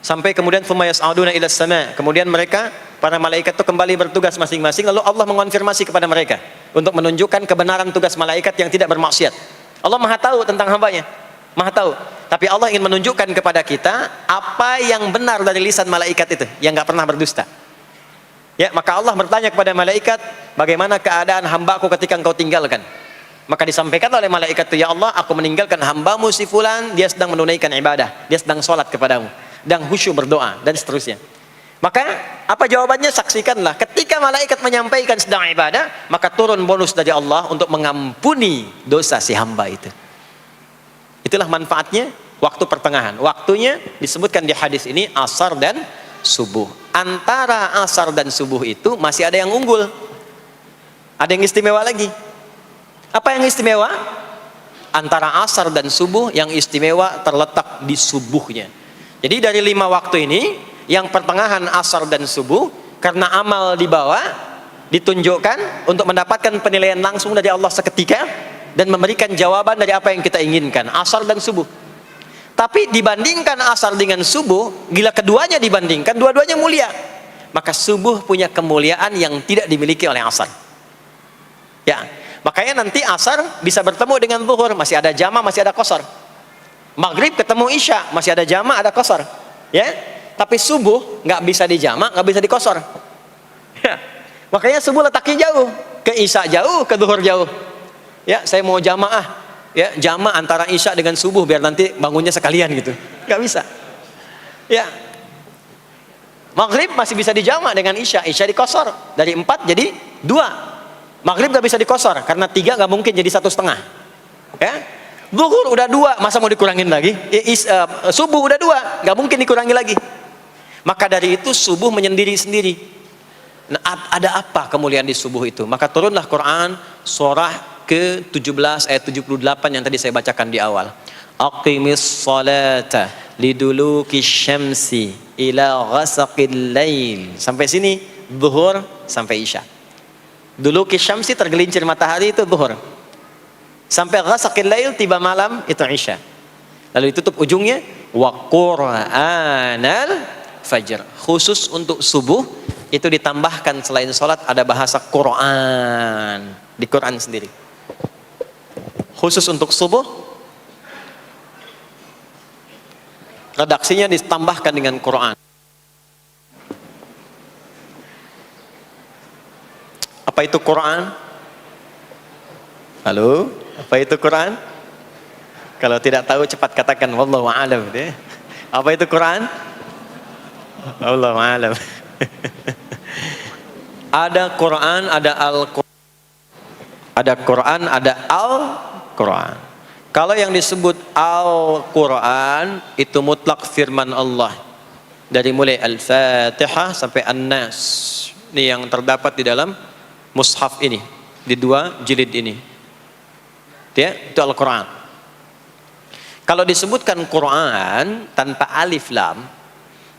Sampai kemudian thumma yas'aduna ila sama'. Kemudian mereka para malaikat itu kembali bertugas masing-masing, lalu Allah mengonfirmasi kepada mereka untuk menunjukkan kebenaran tugas malaikat yang tidak bermaksiat. Allah Maha tahu tentang hambanya, Maha tahu. Tapi Allah ingin menunjukkan kepada kita apa yang benar dari lisan malaikat itu, yang enggak pernah berdusta. Ya, maka Allah bertanya kepada malaikat, bagaimana keadaan hambaku ketika engkau tinggalkan? Maka disampaikan oleh malaikat itu, ya Allah, aku meninggalkan hambamu si fulan, dia sedang menunaikan ibadah, dia sedang sholat kepadamu, dan khusyuk berdoa, dan seterusnya. Maka apa jawabannya? Saksikanlah, ketika malaikat menyampaikan sedang ibadah, maka turun bonus dari Allah untuk mengampuni dosa si hamba itu. Itulah manfaatnya waktu pertengahan. Waktunya disebutkan di hadis ini asar dan subuh. Antara asar dan subuh itu masih ada yang unggul, ada yang istimewa lagi. Apa yang istimewa? Antara asar dan subuh yang istimewa terletak di subuhnya. Jadi dari 5 waktu ini, yang pertengahan asar dan subuh, karena amal di bawah ditunjukkan untuk mendapatkan penilaian langsung dari Allah seketika dan memberikan jawaban dari apa yang kita inginkan, asar dan subuh. Tapi dibandingkan asar dengan subuh, bila keduanya dibandingkan, dua-duanya mulia. Maka subuh punya kemuliaan yang tidak dimiliki oleh asar. Ya, makanya nanti asar bisa bertemu dengan zuhur, masih ada jama, masih ada qasar. Maghrib ketemu isya, masih ada jama, ada qasar. Ya, tapi subuh nggak bisa di jama, nggak bisa di qasar. Ya. Makanya subuh letaknya jauh, ke isya jauh, ke zuhur jauh. Ya, saya mau jamaah, ya jama antara isya dengan subuh biar nanti bangunnya sekalian gitu, nggak bisa. Ya, maghrib masih bisa di jama dengan isya, isya di qasar, dari 4 jadi 2. Maghrib gak bisa dikosor karena 3 gak mungkin jadi 1,5. Ya, zuhur udah 2, masa mau dikurangin lagi? Subuh udah 2, gak mungkin dikurangi lagi. Maka dari itu subuh menyendiri sendiri. Nah, ada apa kemuliaan di subuh itu? Maka turunlah Quran surah ke-17 ayat 78 yang tadi saya bacakan di awal. Aqimis salata liduluki syamsi ila ghasaqil lail. Sampai sini zuhur sampai isya. Dulu kisyamsi tergelincir matahari itu zuhur. Sampai ghasaqil lail tiba malam itu isya. Lalu ditutup ujungnya wa qur'anal fajr. Khusus untuk subuh itu ditambahkan selain salat ada bahasa Quran di Quran sendiri. Khusus untuk subuh redaksinya ditambahkan dengan Quran. Apa itu Quran? Halo, apa itu Quran? Kalau tidak tahu cepat katakan wallahu a'lam. Apa itu Quran? Wallahu a'lam. Ada Quran, ada Al-Quran. Ada Quran, ada Al-Quran. Kalau yang disebut Al-Quran itu mutlak firman Allah. Dari mulai Al-Fatihah sampai An-Nas. Ini yang terdapat di dalam mushaf ini, di 2 jilid ini. Ya, itu Al-Quran. Kalau disebutkan Quran tanpa alif lam,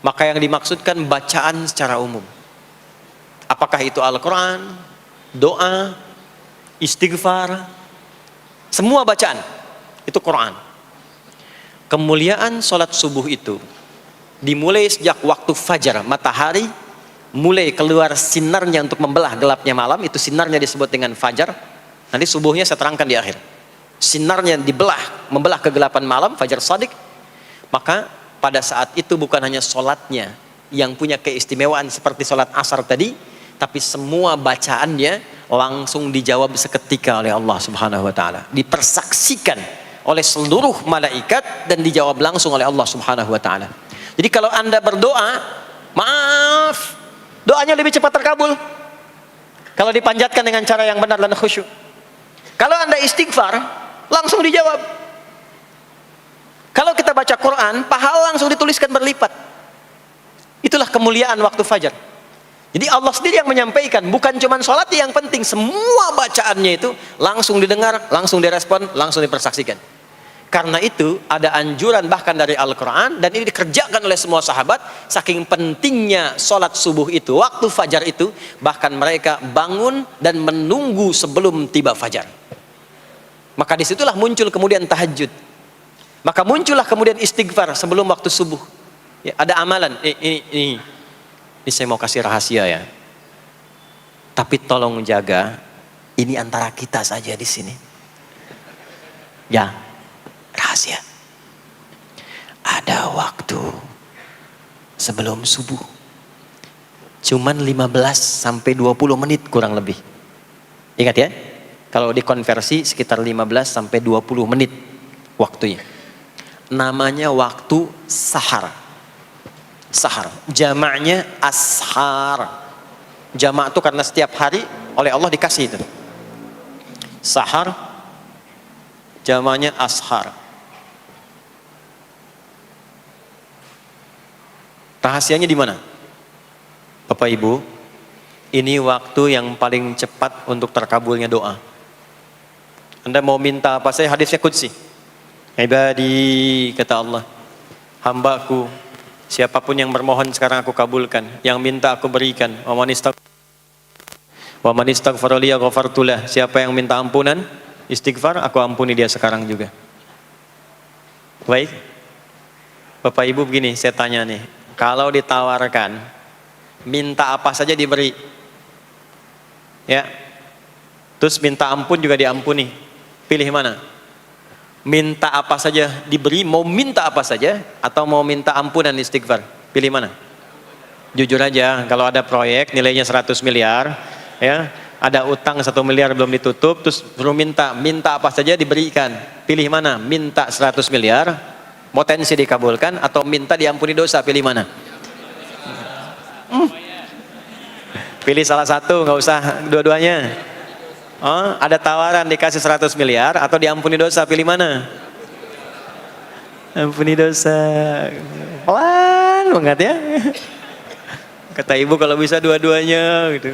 maka yang dimaksudkan bacaan secara umum. Apakah itu Al-Quran, doa, istighfar, semua bacaan itu Quran. Kemuliaan sholat subuh itu dimulai sejak waktu fajar, matahari mulai keluar sinarnya untuk membelah gelapnya malam, itu sinarnya disebut dengan fajar. Nanti subuhnya saya terangkan di akhir. Sinarnya membelah kegelapan malam, fajar shadiq. Maka pada saat itu bukan hanya sholatnya yang punya keistimewaan seperti sholat asar tadi, tapi semua bacaannya langsung dijawab seketika oleh Allah Subhanahu wa taala, dipersaksikan oleh seluruh malaikat dan dijawab langsung oleh Allah Subhanahu wa taala. Jadi kalau Anda berdoa, maaf, doanya lebih cepat terkabul kalau dipanjatkan dengan cara yang benar dan khusyuk. Kalau Anda istighfar, langsung dijawab. Kalau kita baca Quran, pahala langsung dituliskan berlipat. Itulah kemuliaan waktu fajar. Jadi Allah sendiri yang menyampaikan, bukan cuma sholat yang penting, semua bacaannya itu langsung didengar, langsung direspon, langsung dipersaksikan. Karena itu ada anjuran bahkan dari Al-Quran, dan ini dikerjakan oleh semua sahabat, saking pentingnya sholat subuh itu, waktu fajar itu, bahkan mereka bangun dan menunggu sebelum tiba fajar. Maka disitulah muncul kemudian tahajud, maka muncullah kemudian istighfar sebelum waktu subuh. Ya, ada amalan, ini saya mau kasih rahasia ya, tapi tolong jaga, ini antara kita saja di sini ya, rahasia. Ada waktu sebelum subuh cuman 15 sampai 20 menit kurang lebih. Ingat ya, kalau dikonversi sekitar 15 sampai 20 menit waktunya. Namanya waktu sahar. Sahar, jamaknya ashar. Jamak itu karena setiap hari oleh Allah dikasih itu. Sahar, jamaknya ashar. Rahasianya di mana? Bapak Ibu, ini waktu yang paling cepat untuk terkabulnya doa. Anda mau minta apa saja, hadisnya qudsi. Ibadi, kata Allah, hambaku, siapapun yang bermohon sekarang aku kabulkan, yang minta aku berikan. Wa man istaghfara li ghafartu lah. Siapa yang minta ampunan, istighfar, aku ampuni dia sekarang juga. Baik, Bapak Ibu, begini saya tanya nih, kalau ditawarkan minta apa saja diberi, ya, terus minta ampun juga diampuni, pilih mana? Minta apa saja diberi, mau minta apa saja, atau mau minta ampunan istighfar, pilih mana? Jujur aja, kalau ada proyek nilainya 100 miliar, ya, ada utang 1 miliar belum ditutup, terus suruh minta apa saja diberikan, pilih mana? Minta 100 miliar potensi dikabulkan, atau minta diampuni dosa, pilih mana? Pilih salah satu, nggak usah dua-duanya. Oh, ada tawaran dikasih 100 miliar atau diampuni dosa, pilih mana? Ampuni dosa. Pelan banget ya. Kata ibu kalau bisa dua-duanya gitu.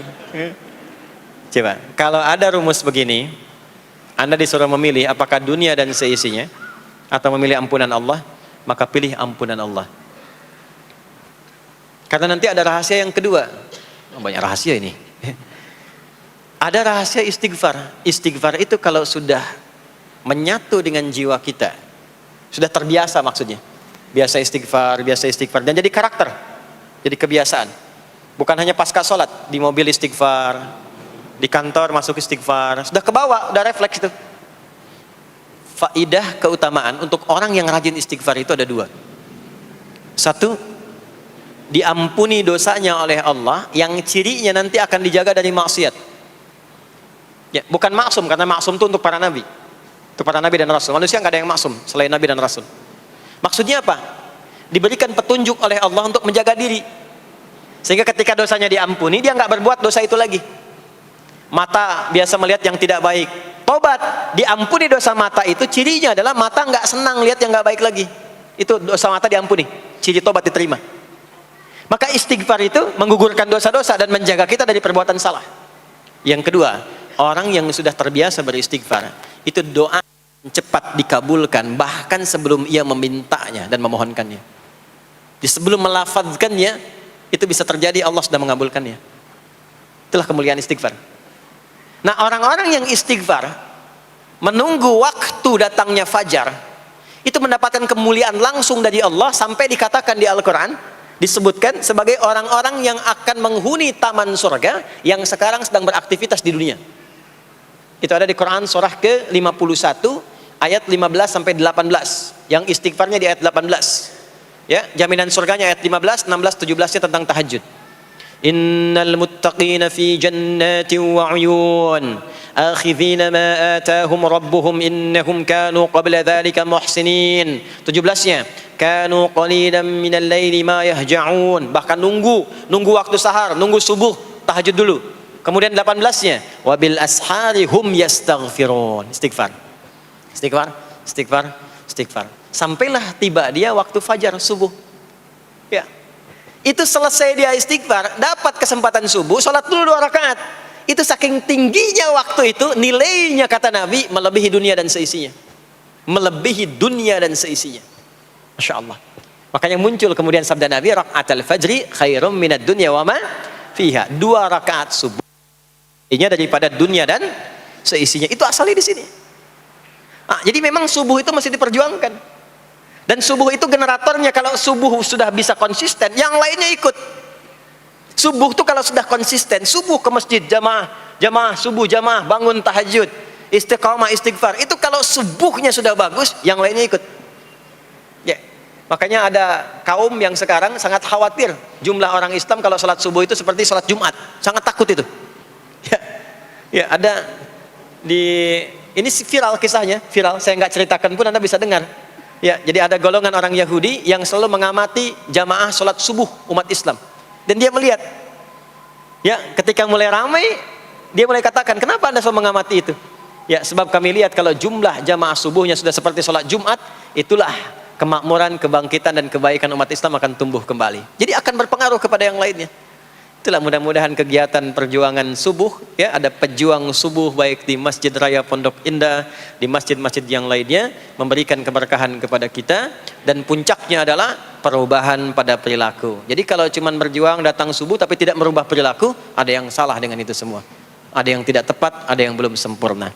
Coba, kalau ada rumus begini, Anda disuruh memilih apakah dunia dan seisinya atau memilih ampunan Allah, maka pilih ampunan Allah. Karena nanti ada rahasia yang kedua. Oh, banyak rahasia ini. Ada rahasia istighfar. Istighfar itu kalau sudah menyatu dengan jiwa kita, sudah terbiasa, maksudnya biasa istighfar, dan jadi karakter, jadi kebiasaan. Bukan hanya pasca sholat, di mobil istighfar, di kantor masuk istighfar, sudah kebawa, udah refleks itu. Faidah keutamaan untuk orang yang rajin istighfar itu ada dua. Satu, diampuni dosanya oleh Allah, yang cirinya nanti akan dijaga dari maksiat. Ya, bukan maksum, karena maksum itu untuk para nabi. Untuk para nabi dan rasul. Manusia nggak ada yang maksum selain nabi dan rasul. Maksudnya apa? Diberikan petunjuk oleh Allah untuk menjaga diri. Sehingga ketika dosanya diampuni, dia nggak berbuat dosa itu lagi. Mata biasa melihat yang tidak baik, tobat, diampuni dosa mata itu, cirinya adalah mata nggak senang lihat yang nggak baik lagi. Itu dosa mata diampuni, ciri tobat diterima. Maka istighfar itu menggugurkan dosa-dosa dan menjaga kita dari perbuatan salah. Yang kedua, orang yang sudah terbiasa beristighfar, itu doa cepat dikabulkan, bahkan sebelum ia memintanya dan memohonkannya. Di sebelum melafazkannya, itu bisa terjadi Allah sudah mengabulkannya. Itulah kemuliaan istighfar. Nah, orang-orang yang istighfar menunggu waktu datangnya fajar, itu mendapatkan kemuliaan langsung dari Allah, sampai dikatakan di Al-Quran, disebutkan sebagai orang-orang yang akan menghuni taman surga yang sekarang sedang beraktivitas di dunia. Itu ada di Quran surah ke-51 ayat 15 sampai 18, yang istighfarnya di ayat 18. Ya, jaminan surganya ayat 15, 16, 17-nya tentang tahajud. Innal muttaqina fi jannatin wa 'uyun akhidhina ma atahum rabbuhum innahum kanu qabla dhalika muhsinin. 17-nya kanu qalilan minal laili ma yahja'un, bahkan nunggu waktu sahar, nunggu subuh, tahajud dulu. Kemudian 18-nya wabil ashari hum yastaghfirun, istighfar. Sampailah tiba dia waktu fajar subuh. Ya. Itu selesai dia istighfar, dapat kesempatan subuh, sholat dulu 2 rakaat. Itu saking tingginya waktu itu, nilainya kata Nabi melebihi dunia dan seisinya. Melebihi dunia dan seisinya. Masya Allah. Makanya muncul kemudian sabda Nabi, raka'atul fajri khairum minad dunya wa ma fiha. 2 rakaat subuh ini daripada dunia dan seisinya. Itu asalnya di sini. Jadi memang subuh itu masih diperjuangkan. Dan subuh itu generatornya, kalau subuh sudah bisa konsisten, yang lainnya ikut. Subuh itu kalau sudah konsisten, subuh ke masjid jamaah, subuh jamaah, bangun tahajud, istiqamah, istighfar. Itu kalau subuhnya sudah bagus, yang lainnya ikut. Ya. Makanya ada kaum yang sekarang sangat khawatir jumlah orang Islam kalau sholat subuh itu seperti sholat Jumat. Sangat takut itu. Ya, ada ini viral kisahnya, viral. Saya nggak ceritakan pun Anda bisa dengar. Ya, jadi ada golongan orang Yahudi yang selalu mengamati jamaah sholat subuh umat Islam. Dan dia melihat, ya, ketika mulai ramai, dia mulai katakan, kenapa Anda selalu mengamati itu? Ya, sebab kami lihat kalau jumlah jamaah subuhnya sudah seperti sholat Jumat, itulah kemakmuran, kebangkitan dan kebaikan umat Islam akan tumbuh kembali. Jadi akan berpengaruh kepada yang lainnya. Itulah mudah-mudahan kegiatan perjuangan subuh, ya, ada pejuang subuh baik di Masjid Raya Pondok Indah, di masjid-masjid yang lainnya, memberikan keberkahan kepada kita, dan puncaknya adalah perubahan pada perilaku. Jadi kalau cuma berjuang datang subuh tapi tidak merubah perilaku, ada yang salah dengan itu semua. Ada yang tidak tepat, ada yang belum sempurna.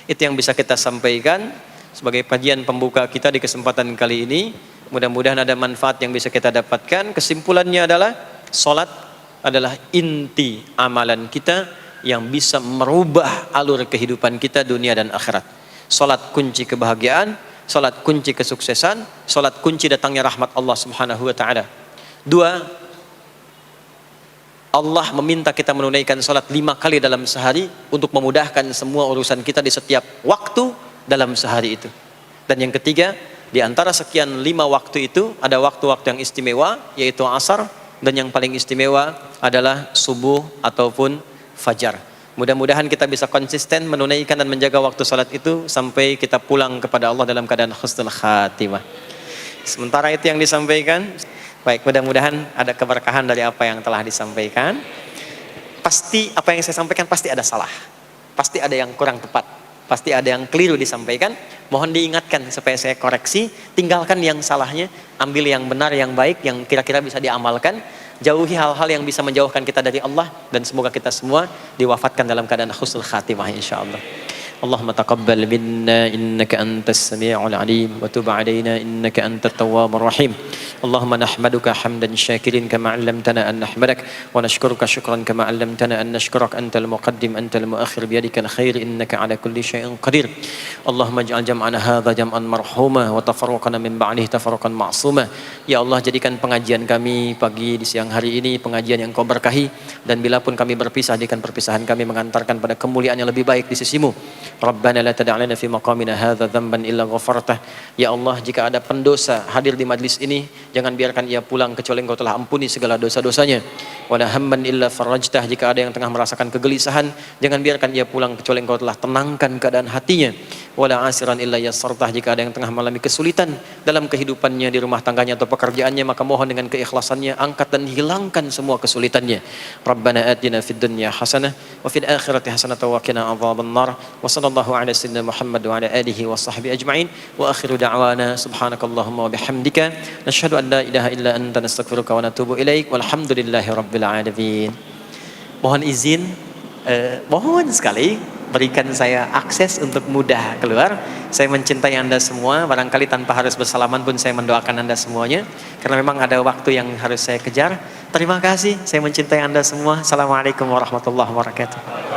Itu yang bisa kita sampaikan sebagai kajian pembuka kita di kesempatan kali ini. Mudah-mudahan ada manfaat yang bisa kita dapatkan. Kesimpulannya adalah salat adalah inti amalan kita yang bisa merubah alur kehidupan kita dunia dan akhirat. Salat kunci kebahagiaan, salat kunci kesuksesan, salat kunci datangnya rahmat Allah Subhanahu wa taala. 2, Allah meminta kita menunaikan salat 5 kali dalam sehari untuk memudahkan semua urusan kita di setiap waktu dalam sehari itu. Dan yang ketiga, di antara sekian 5 waktu itu ada waktu-waktu yang istimewa, yaitu asar, dan yang paling istimewa adalah subuh ataupun fajar. Mudah-mudahan kita bisa konsisten menunaikan dan menjaga waktu salat itu sampai kita pulang kepada Allah dalam keadaan husnul khatimah. Sementara itu yang disampaikan. Baik, mudah-mudahan ada keberkahan dari apa yang telah disampaikan. Pasti apa yang saya sampaikan pasti ada salah. Pasti ada yang kurang tepat. Pasti ada yang keliru disampaikan. Mohon diingatkan supaya saya koreksi. Tinggalkan yang salahnya, ambil yang benar, yang baik, yang kira-kira bisa diamalkan. Jauhi hal-hal yang bisa menjauhkan kita dari Allah, dan semoga kita semua diwafatkan dalam keadaan husnul khatimah insyaallah. Allahumma taqabbal minna innaka antas sami'ul alim wa tub 'alaina innaka antat tawwabur rahim. Allahumma nahmaduka hamdan syakirin kama 'allamtana an nahmadak wa nashkuruka syukran kama 'allamtana an nashkurak antal muqaddim antal muakhir biyadikal khair innaka 'ala kulli syai'in qadir. Allahumma ij'al jam'ana hadza jam'an marhuma wa tafarruqana min ba'dihi tafarruqan ma'suma. Ya Allah, jadikan pengajian kami pagi di siang hari ini pengajian yang Kau berkahi, dan bila pun kami berpisah, jadikan perpisahan kami mengantarkan pada kemuliaan yang lebih baik di sisimu. Rabbana la tada' lana fi maqamina hadza dhanban illa ghafartah. Ya Allah, jika ada pendosa hadir di majlis ini, jangan biarkan ia pulang kecuali Engkau telah ampuni segala dosa-dosanya. Wala hamman illa farajtah. Jika ada yang tengah merasakan kegelisahan, jangan biarkan ia pulang kecuali Engkau telah tenangkan keadaan hatinya. Wala asiran illa yassartah. Jika ada yang tengah mengalami kesulitan dalam kehidupannya, di rumah tangganya atau pekerjaannya, maka mohon dengan keikhlasannya angkat dan hilangkan semua kesulitannya. Rabbana atina fid dunya hasanah wa fil akhirati hasanah wa qina adzabannar. Wa sallallahu ala sayyidina Muhammad wa ala alihi wa sahbihi ajma'in. Wa akhiru da'wana subhanakallahumma wa bihamdika nashhadu an la ilaha illa anta nastaghfiruka wa natubu ilaik. Walhamdulillahi rabbil alamin. Mohon izin, mohon sekali berikan saya akses untuk mudah keluar. Saya mencintai Anda semua, barangkali tanpa harus bersalaman pun saya mendoakan Anda semuanya, karena memang ada waktu yang harus saya kejar. Terima kasih, saya mencintai Anda semua. Assalamualaikum warahmatullahi wabarakatuh.